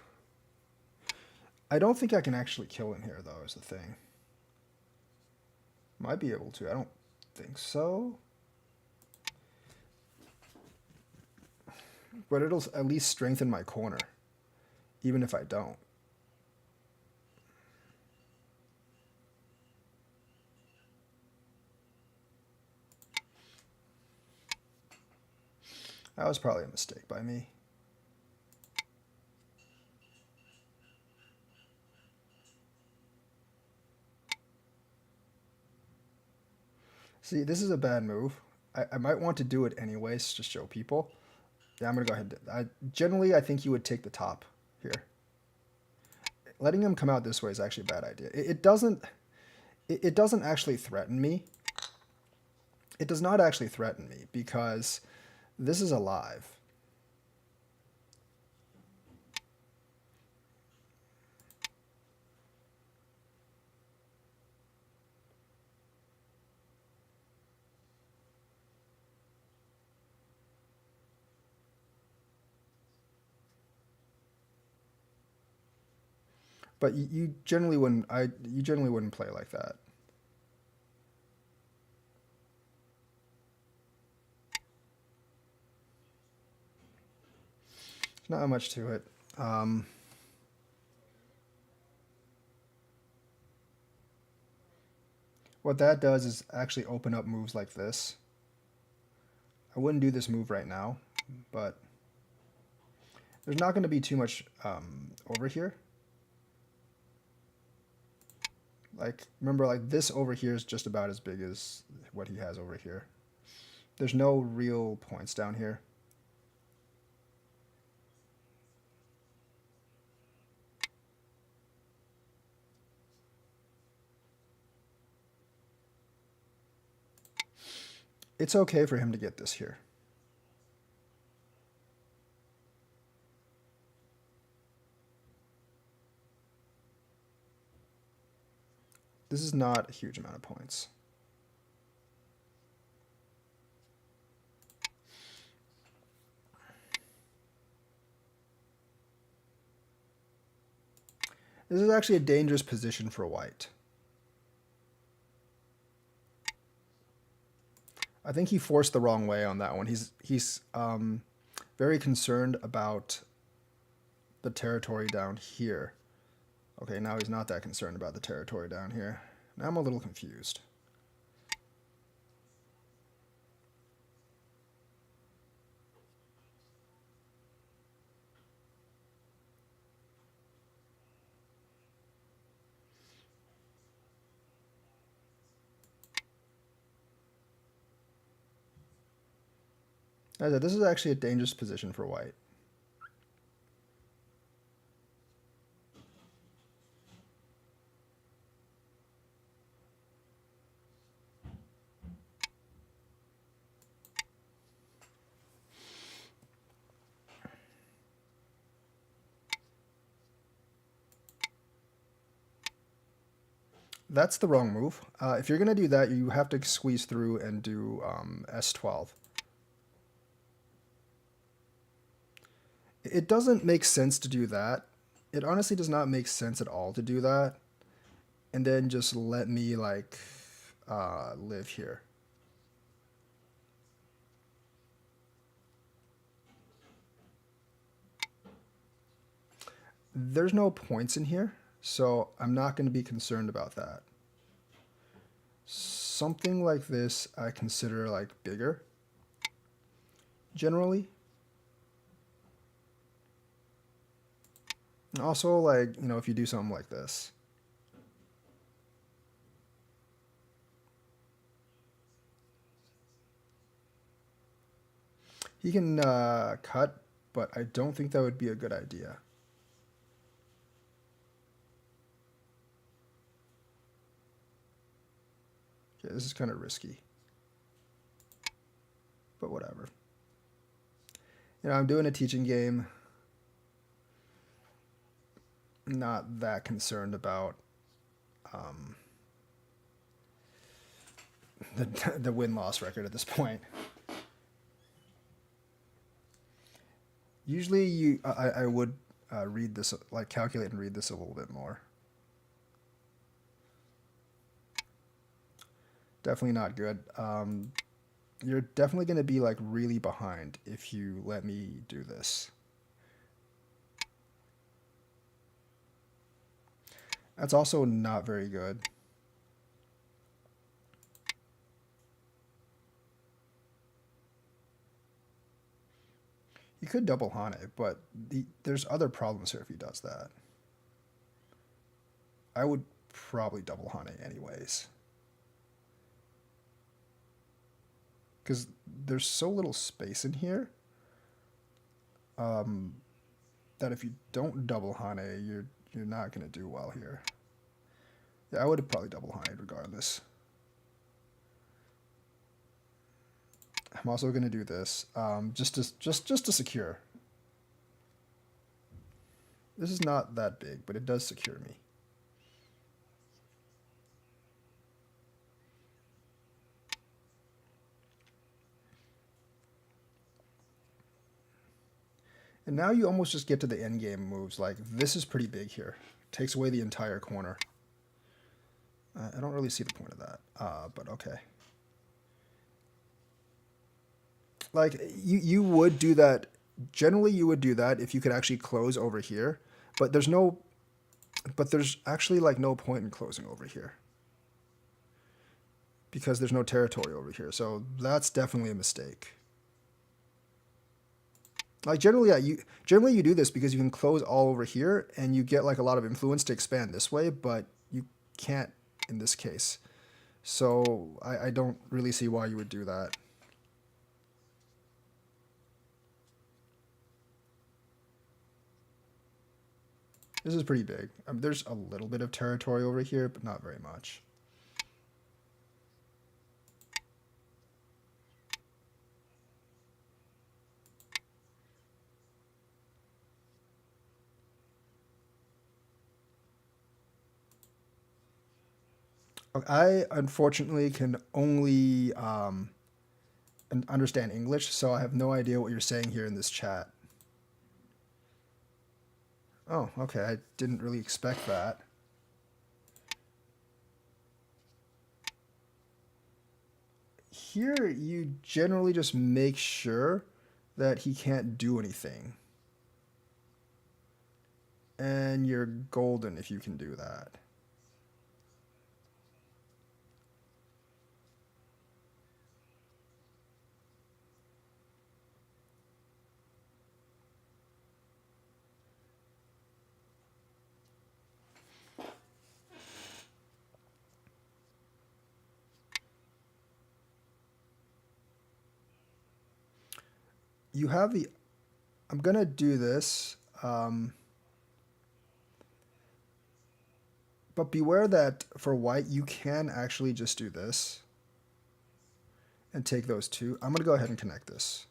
I don't think I can actually kill him here, though, is the thing. Might be able to. I don't think so. But it'll at least strengthen my corner, even if I don't. That was probably a mistake by me. See, this is a bad move. I might want to do it anyways to show people. Yeah, I'm gonna go ahead. Generally, I think you would take the top here. Letting him come out this way is actually a bad idea. It doesn't. It doesn't actually threaten me. It does not actually threaten me because this is alive. But you generally wouldn't. You generally wouldn't play like that. Not much to it. What that does is actually open up moves like this. I wouldn't do this move right now, but there's not going to be too much over here. Like, remember, like this over here is just about as big as what he has over here. There's no real points down here. It's okay for him to get this here. This is not a huge amount of points. This is actually a dangerous position for white. I think he forced the wrong way on that one. He's very concerned about the territory down here. Okay, now he's not that concerned about the territory down here. Now I'm a little confused. As I said, this is actually a dangerous position for white. That's the wrong move. If you're going to do that, you have to squeeze through and do S12. It doesn't make sense to do that. It honestly does not make sense at all to do that. And then just let me like live here. There's no points in here, so I'm not going to be concerned about that. Something like this I consider like bigger, generally. And also, like, you know, if you do something like this. He can cut, but I don't think that would be a good idea. Okay, this is kind of risky. But whatever. You know, I'm doing a teaching game. Not that concerned about the win-loss record at this point. Usually, I would read this, like calculate and read this a little bit more. Definitely not good. You're definitely going to be like really behind if you let me do this. That's also not very good. He could double Hane, but there's other problems here if he does that. I would probably double Hane anyways. Because there's so little space in here that if you don't double Hane, you're not going to do well here. Yeah, I would have probably double Hane regardless. I'm also going to do this just to secure. This is not that big, but it does secure me. And now you almost just get to the endgame moves. Like, this is pretty big here. Takes away the entire corner. I don't really see the point of that, but okay. Like, you would do that. Generally, you would do that if you could actually close over here. But there's actually like no point in closing over here. Because there's no territory over here. So that's definitely a mistake. Like generally, yeah, you do this because you can close all over here and you get like a lot of influence to expand this way, but you can't in this case. So I don't really see why you would do that. This is pretty big. There's a little bit of territory over here, but not very much. I unfortunately can only understand English, so I have no idea what you're saying here in this chat. Oh, okay. I didn't really expect that. Here, you generally just make sure that he can't do anything. And you're golden if you can do that. You have the... I'm going to do this. But beware that for white, you can actually just do this. And take those two. I'm going to go ahead and connect this.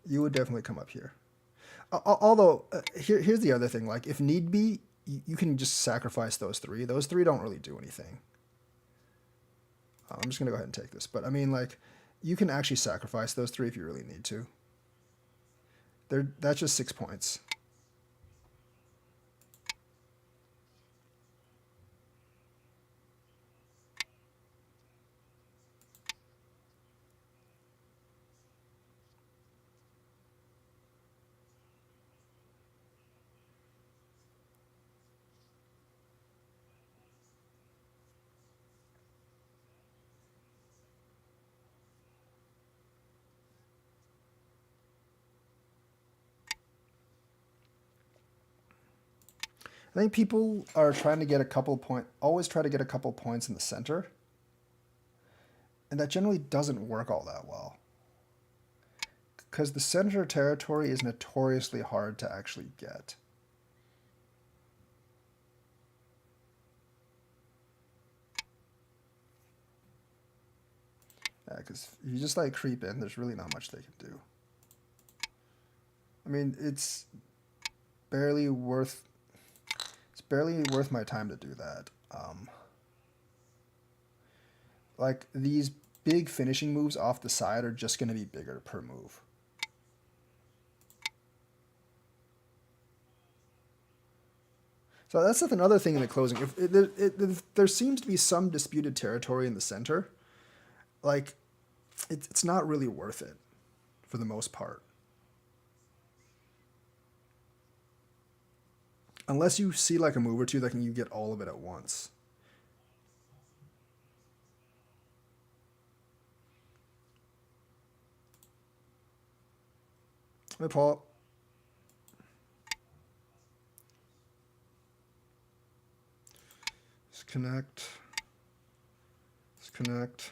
You would definitely come up here. Although, here's the other thing. Like, if need be, you can just sacrifice those three. Those three don't really do anything. I'm just going to go ahead and take this. But, I mean, like, you can actually sacrifice those three if you really need to. That's just 6 points. I think people are trying to get a couple always try to get a couple points in the center. And that generally doesn't work all that well. Because the center territory is notoriously hard to actually get. Yeah, because if you just like creep in, there's really not much they can do. I mean, it's barely worth my time to do that. Like these big finishing moves off the side are just going to be bigger per move. So that's another thing in the closing. If there seems to be some disputed territory in the center, like it's not really worth it for the most part. Unless you see like a move or two that can you get all of it at once. Hey, Paul. Disconnect. Disconnect.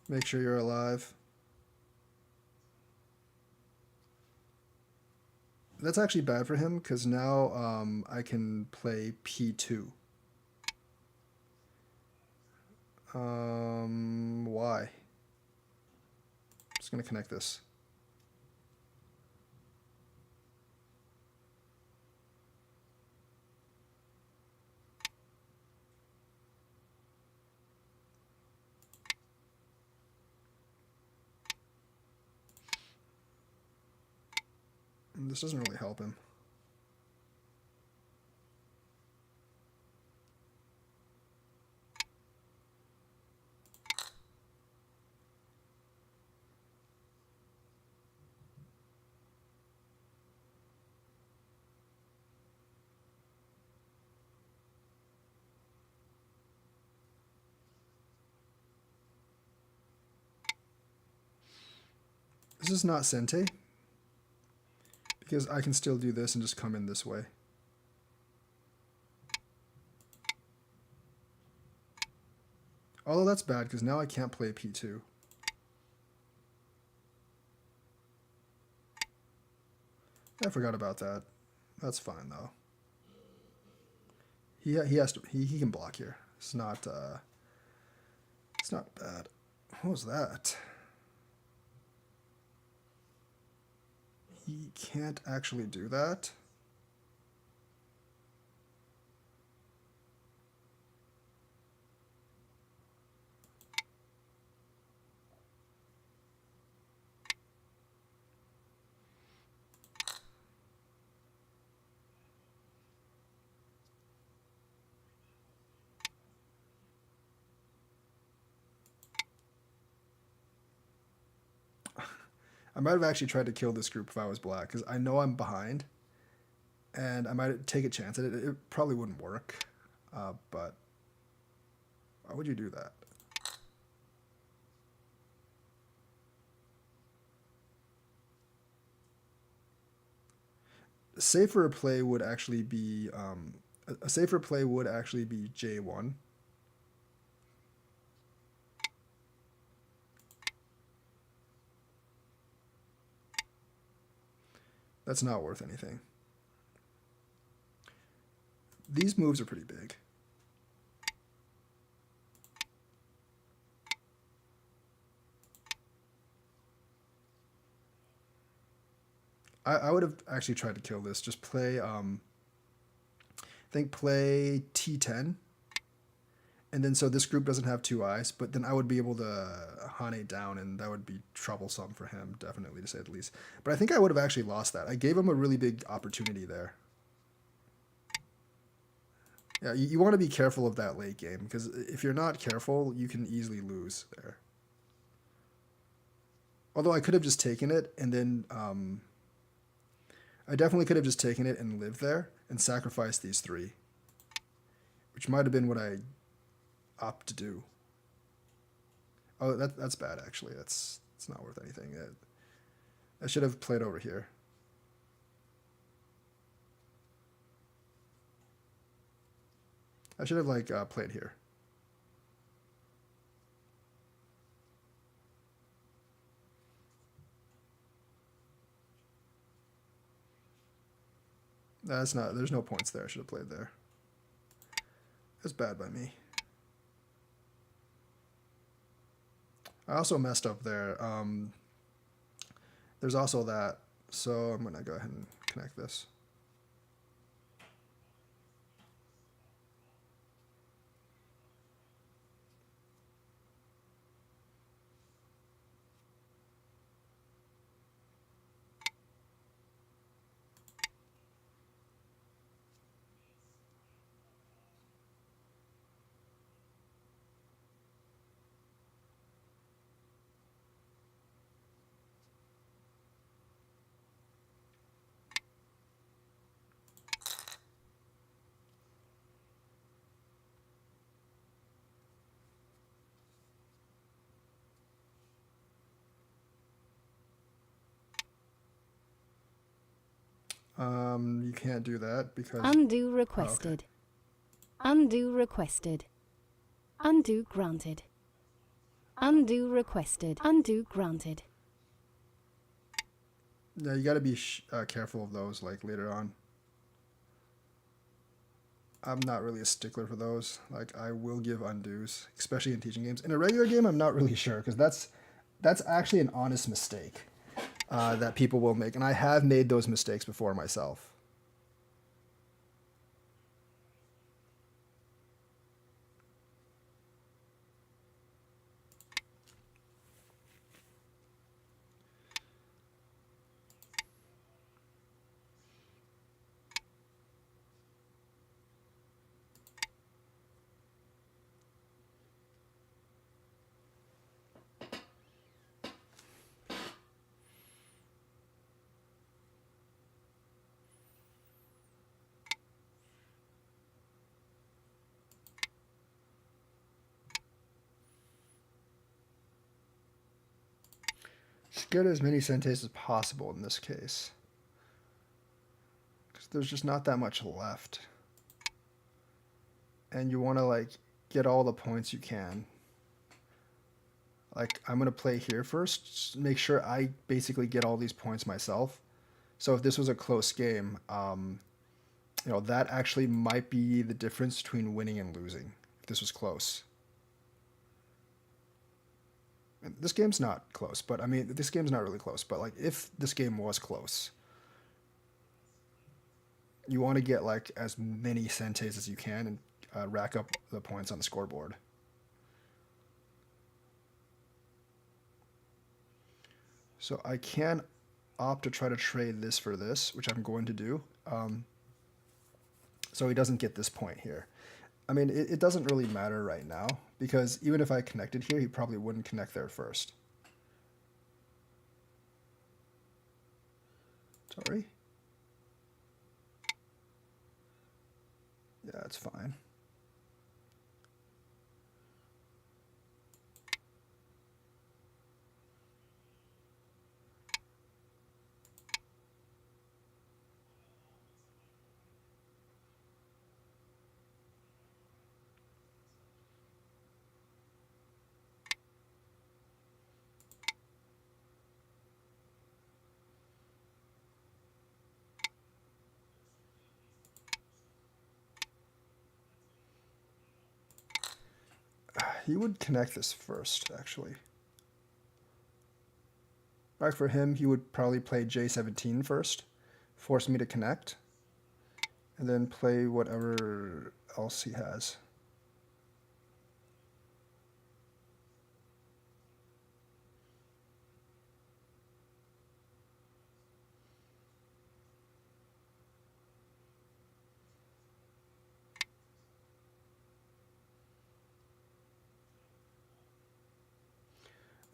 Make sure you're alive. That's actually bad for him because now I can play P2. Why? Just gonna connect this. This doesn't really help him. This is not Sente. Because I can still do this and just come in this way. Although that's bad, because now I can't play p2. I forgot about that. That's fine, though. He has to he can block here. It's not bad. What was that? He can't actually do that. I might have actually tried to kill this group if I was black, because I know I'm behind, and I might take a chance at it. It probably wouldn't work, but why would you do that? A safer play would actually be a safer play would actually be J1. That's not worth anything. These moves are pretty big. I would have actually tried to kill this. Just play, I think play T10. And then so this group doesn't have two eyes, but then I would be able to Hane down, and that would be troublesome for him, definitely, to say the least. But I think I would have actually lost that. I gave him a really big opportunity there. Yeah, you want to be careful of that late game, because if you're not careful, you can easily lose there. Although I could have just taken it, and then I definitely could have just taken it and lived there and sacrificed these three, which might have been what I opt to do. Oh, that's bad, actually. It's not worth anything. I should have played over here. I should have, like, played here. That's not, there's no points there. I should have played there. That's bad by me. I also messed up there. There's also that, so I'm gonna go ahead and connect this. You can't do that because... Undo requested. Oh, okay. Undo requested. Undo granted. Undo requested. Undo granted. Yeah, you got to be careful of those, like, later on. I'm not really a stickler for those. Like, I will give undos, especially in teaching games. In a regular game, I'm not really sure, because that's actually an honest mistake that people will make, and I have made those mistakes before myself. Just get as many centes as possible in this case. There's just not that much left. And you want to like get all the points you can. Like I'm going to play here first, make sure I basically get all these points myself. So if this was a close game, you know, that actually might be the difference between winning and losing if this was close. And this game's not close, but I mean, this game's not really close, but like if this game was close, you want to get like as many centes as you can and rack up the points on the scoreboard. So I can opt to try to trade this for this, which I'm going to do. So he doesn't get this point here. I mean, it doesn't really matter right now, because even if I connected here, he probably wouldn't connect there first. Sorry. Yeah, it's fine. He would connect this first, actually. Right, for him, he would probably play J17 first, force me to connect, and then play whatever else he has.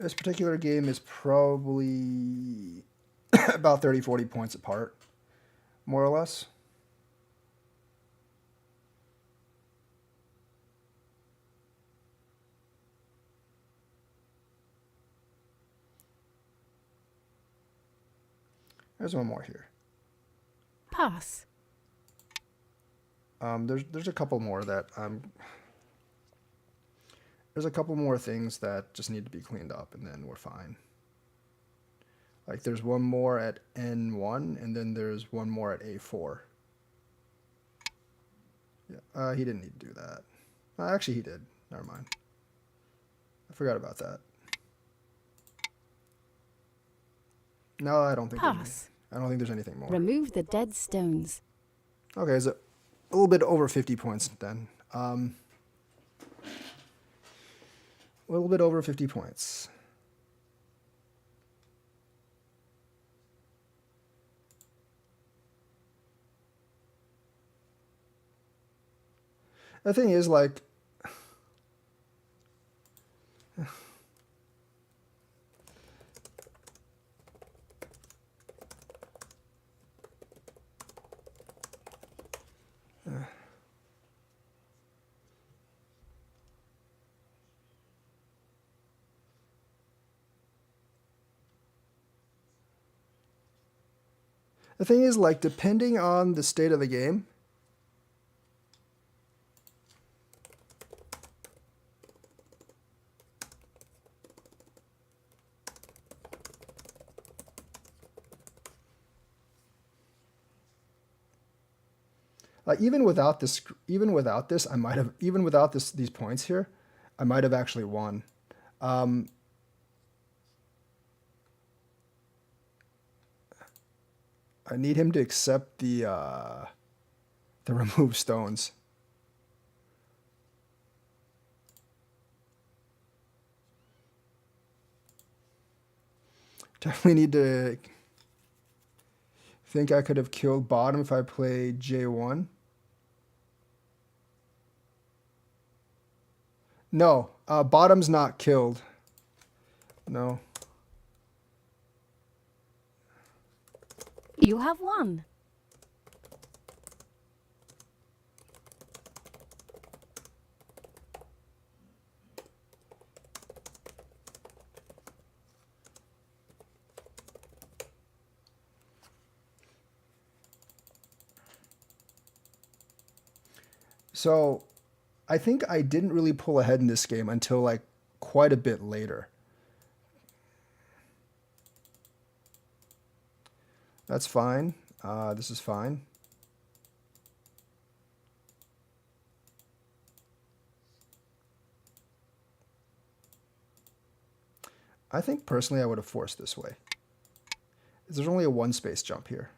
This particular game is probably about 30, 40 points apart, more or less. There's one more here. Pass. There's a couple more that there's a couple more things that just need to be cleaned up, and then we're fine. Like there's one more at N1, and then there's one more at A4. Yeah, he didn't need to do that. Actually, he did. Never mind. I forgot about that. No, I don't think. Pass. I don't think there's anything more. Remove the dead stones. Okay, so a little bit over 50 points then. A little bit over 50 points. The thing is, like, the thing is, like, depending on the state of the game, like even without this, I might have, even without these points here, I might have actually won. I need him to accept the remove stones. Definitely need to think I could have killed bottom if I played J1. No, bottom's not killed. No. You have won. So I think I didn't really pull ahead in this game until like quite a bit later. That's fine. This is fine. I think personally I would have forced this way. There's only a one space jump here.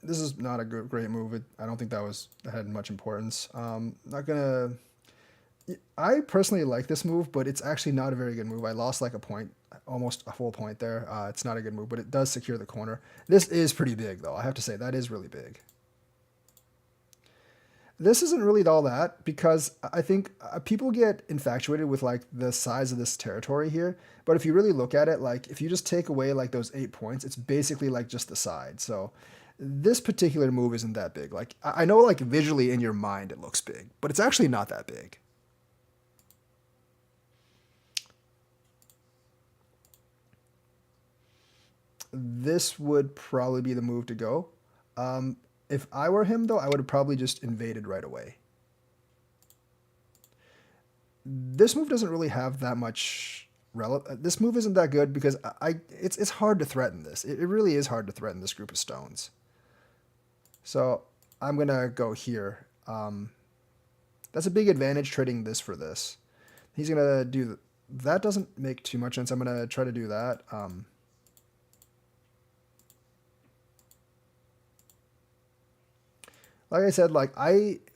This is not a great move. I don't think that had much importance. Not gonna. I personally like this move, but it's actually not a very good move. I lost like a point, almost a full point there. It's not a good move, but it does secure the corner. This is pretty big, though. I have to say that is really big. This isn't really all that because I think people get infatuated with like the size of this territory here. But if you really look at it, like if you just take away like those 8 points, it's basically like just the side. So this particular move isn't that big. Like I know like visually in your mind it looks big, but it's actually not that big. This would probably be the move to go. If I were him, though, I would have probably just invaded right away. This move doesn't really have that much this move isn't that good because it's hard to threaten this. It really is hard to threaten this group of stones. So I'm gonna go here. That's a big advantage trading this for this. He's gonna do that. Doesn't make too much sense. I'm gonna try to do that. Like I said, like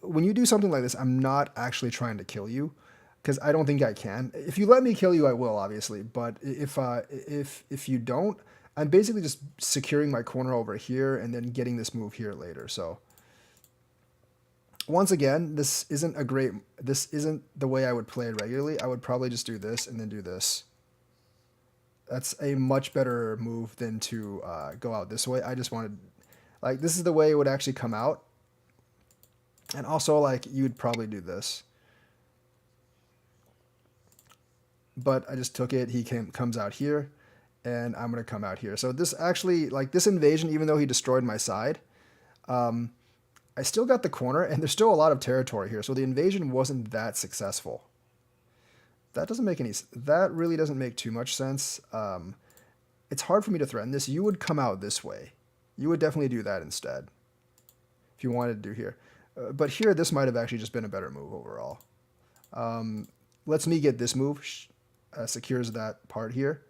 when you do something like this, I'm not actually trying to kill you because I don't think I can. If you let me kill you, I will obviously. But if you don't, I'm basically just securing my corner over here and then getting this move here later. So once again, this isn't the way I would play it regularly. I would probably just do this and then do this. That's a much better move than to go out this way. I just wanted, like, this is the way it would actually come out. And also, like, you would probably do this. But I just took it. He comes out here, and I'm going to come out here. So this actually, like, this invasion, even though he destroyed my side, I still got the corner, and there's still a lot of territory here. So the invasion wasn't that successful. That really doesn't make too much sense. It's hard for me to threaten this. You would come out this way. You would definitely do that instead if you wanted to do here. But here, this might have actually just been a better move overall. Lets me get this move, secures that part here.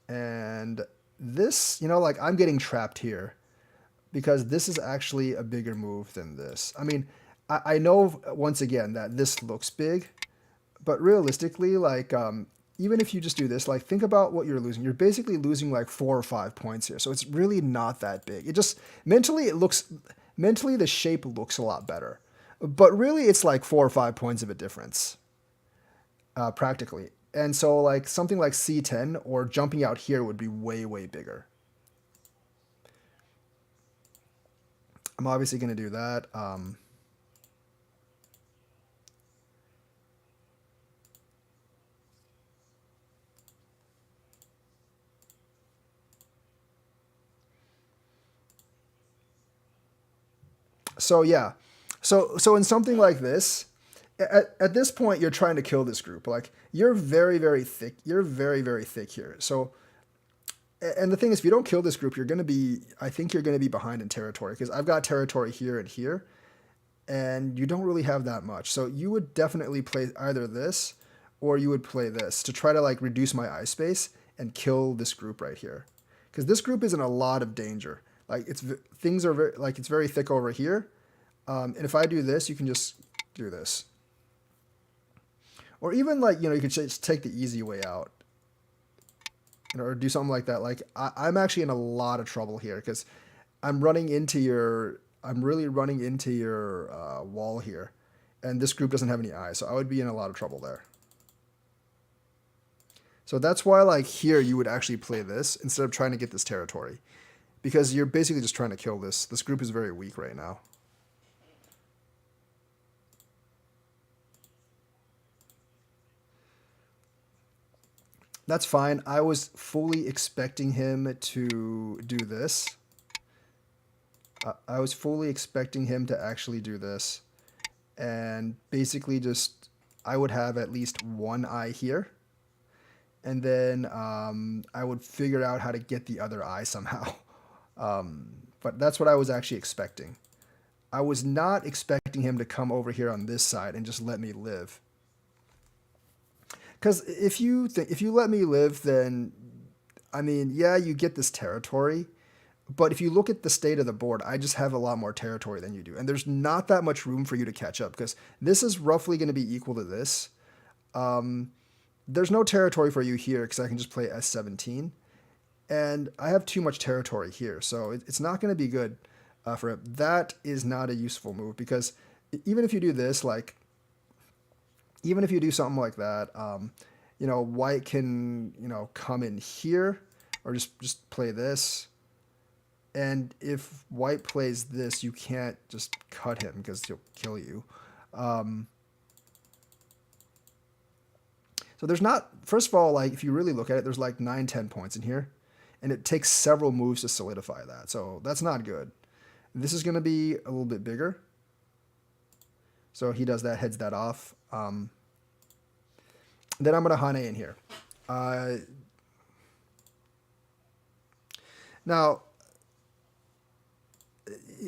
And this, like I'm getting trapped here because this is actually a bigger move than this. I mean, I know once again that this looks big, but realistically, like, even if you just do this, like, think about what you're losing. You're basically losing like 4 or 5 points here. So it's really not that big. It just, mentally, the shape looks a lot better. But really, it's like 4 or 5 points of a difference, practically. And so, like, something like C10 or jumping out here would be way, way bigger. I'm obviously going to do that. So yeah, so in something like this, at this point you're trying to kill this group. Like you're very very thick. You're very very thick here. So and the thing is, if you don't kill this group, I think you're gonna be behind in territory because I've got territory here and here, and you don't really have that much. So you would definitely play either this or you would play this to try to like reduce my eye space and kill this group right here because this group is in a lot of danger. Like things are very, like it's very thick over here, and if I do this, you can just do this, or even like you could just take the easy way out, or do something like that. Like I'm actually in a lot of trouble here because I'm really running into your wall here, and this group doesn't have any eyes, so I would be in a lot of trouble there. So that's why like here you would actually play this instead of trying to get this territory. Because you're basically just trying to kill this. This group is very weak right now. That's fine. I was fully expecting him to do this. I was fully expecting him to actually do this. And basically just, I would have at least one eye here. And then I would figure out how to get the other eye somehow. But that's what I was actually expecting. I was not expecting him to come over here on this side and just let me live. Because if you let me live, then I mean, yeah, you get this territory, but if you look at the state of the board, I just have a lot more territory than you do, and there's not that much room for you to catch up because this is roughly going to be equal to this. There's no territory for you here because I can just play S17, and I have too much territory here, so it's not going to be good for him. That is not a useful move because even if you do this, like even if you do something like that, white can, come in here or just play this. And if white plays this, you can't just cut him because he'll kill you. So there's not, first of all, like if you really look at it, there's like 9, 10 points in here. And it takes several moves to solidify that. So that's not good. This is going to be a little bit bigger. So he does that, heads that off. Then I'm going to Hane in here. Now,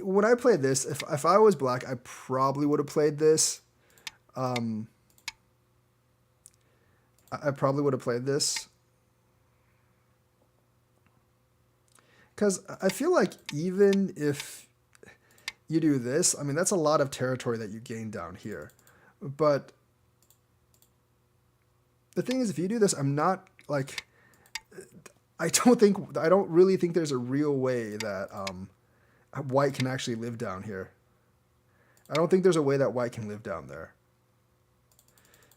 when I played this, if I was black, I probably would have played this. I probably would have played this. Because I feel like even if you do this, I mean, that's a lot of territory that you gain down here. But the thing is, if you do this, I'm not like, I don't really think there's a real way that white can actually live down here. I don't think there's a way that white can live down there.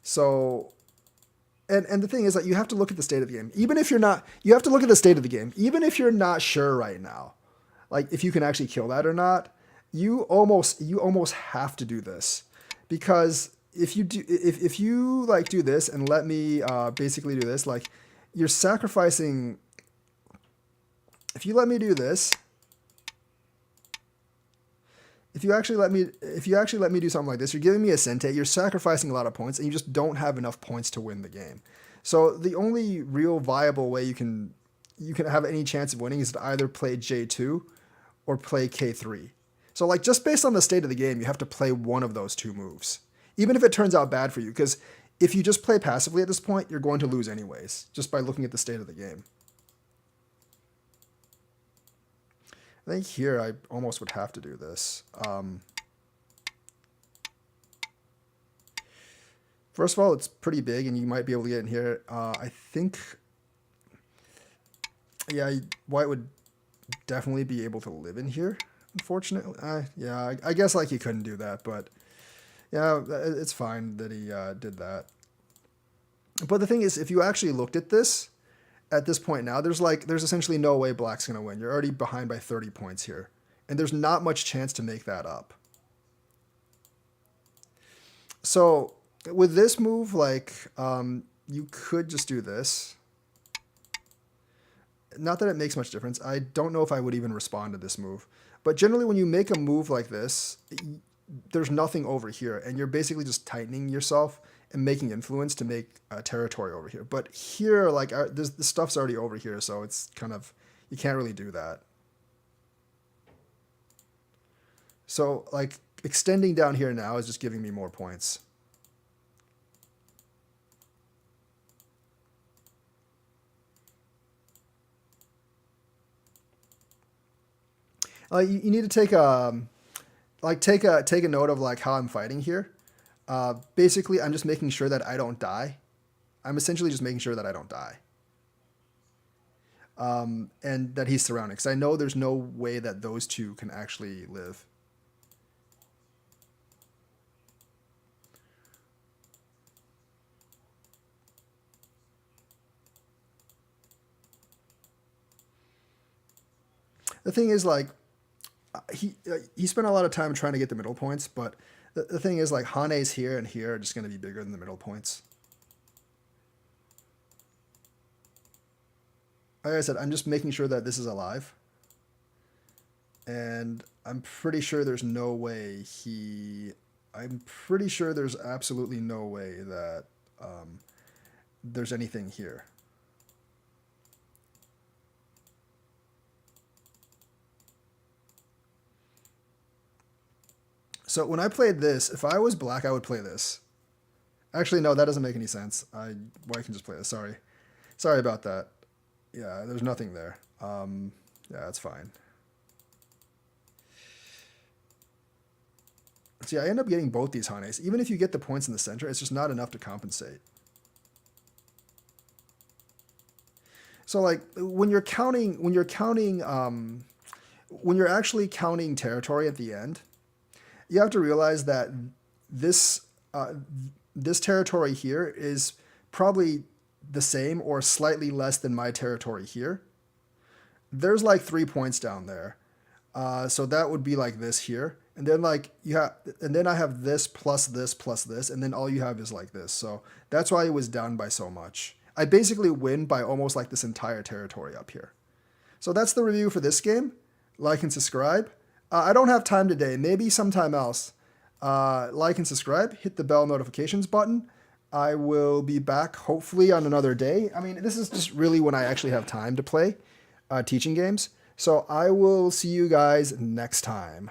So, and the thing is that you have to look at the state of the game. Even if you're not, you have to look at the state of the game. Even if you're not sure right now, like if you can actually kill that or not, you almost have to do this. Because if you like do this and let me basically do this, like you're sacrificing, if you let me do this, if you actually let me do something like this, you're giving me a sente, you're sacrificing a lot of points, and you just don't have enough points to win the game. So the only real viable way you can have any chance of winning is to either play J2 or play K3. So like just based on the state of the game, you have to play one of those two moves, even if it turns out bad for you. Because if you just play passively at this point, you're going to lose anyways, just by looking at the state of the game. I think here I almost would have to do this. First of all, it's pretty big, and you might be able to get in here. I think, yeah, white would definitely be able to live in here, unfortunately. Yeah, I guess like he couldn't do that, but yeah, it's fine that he did that. But the thing is, if you actually looked at this, at this point now, there's essentially no way black's going to win. You're already behind by 30 points here. And there's not much chance to make that up. So with this move, like, you could just do this. Not that it makes much difference. I don't know if I would even respond to this move. But generally when you make a move like this, there's nothing over here. And you're basically just tightening yourself and making influence to make territory over here. But here, like, the stuff's already over here, so it's kind of, you can't really do that. So, like, extending down here now is just giving me more points. You need to take a note of like how I'm fighting here. Basically, I'm just making sure that I don't die. I'm essentially just making sure that I don't die. And that he's surrounding. Because I know there's no way that those two can actually live. The thing is, like, he spent a lot of time trying to get the middle points, but the thing is, like, Hane's here and here are just going to be bigger than the middle points. like I said, I'm just making sure that this is alive. And I'm pretty sure there's no way I'm pretty sure there's absolutely no way that there's anything here. So when I played this, if I was black, I would play this. Actually, no, that doesn't make any sense. White can just play this. Sorry about that. Yeah, there's nothing there. Yeah, that's fine. See, I end up getting both these Hanes. Even if you get the points in the center, it's just not enough to compensate. So like when you're actually counting territory at the end, you have to realize that this this territory here is probably the same or slightly less than my territory here. There's like 3 points down there. So that would be like this here. And then and then I have this plus this plus this, and then all you have is like this. So that's why it was down by so much. I basically win by almost like this entire territory up here. So that's the review for this game. Like and subscribe. I don't have time today. Maybe sometime else. Like and subscribe. Hit the bell notifications button. I will be back hopefully on another day. I mean, this is just really when I actually have time to play teaching games. So I will see you guys next time.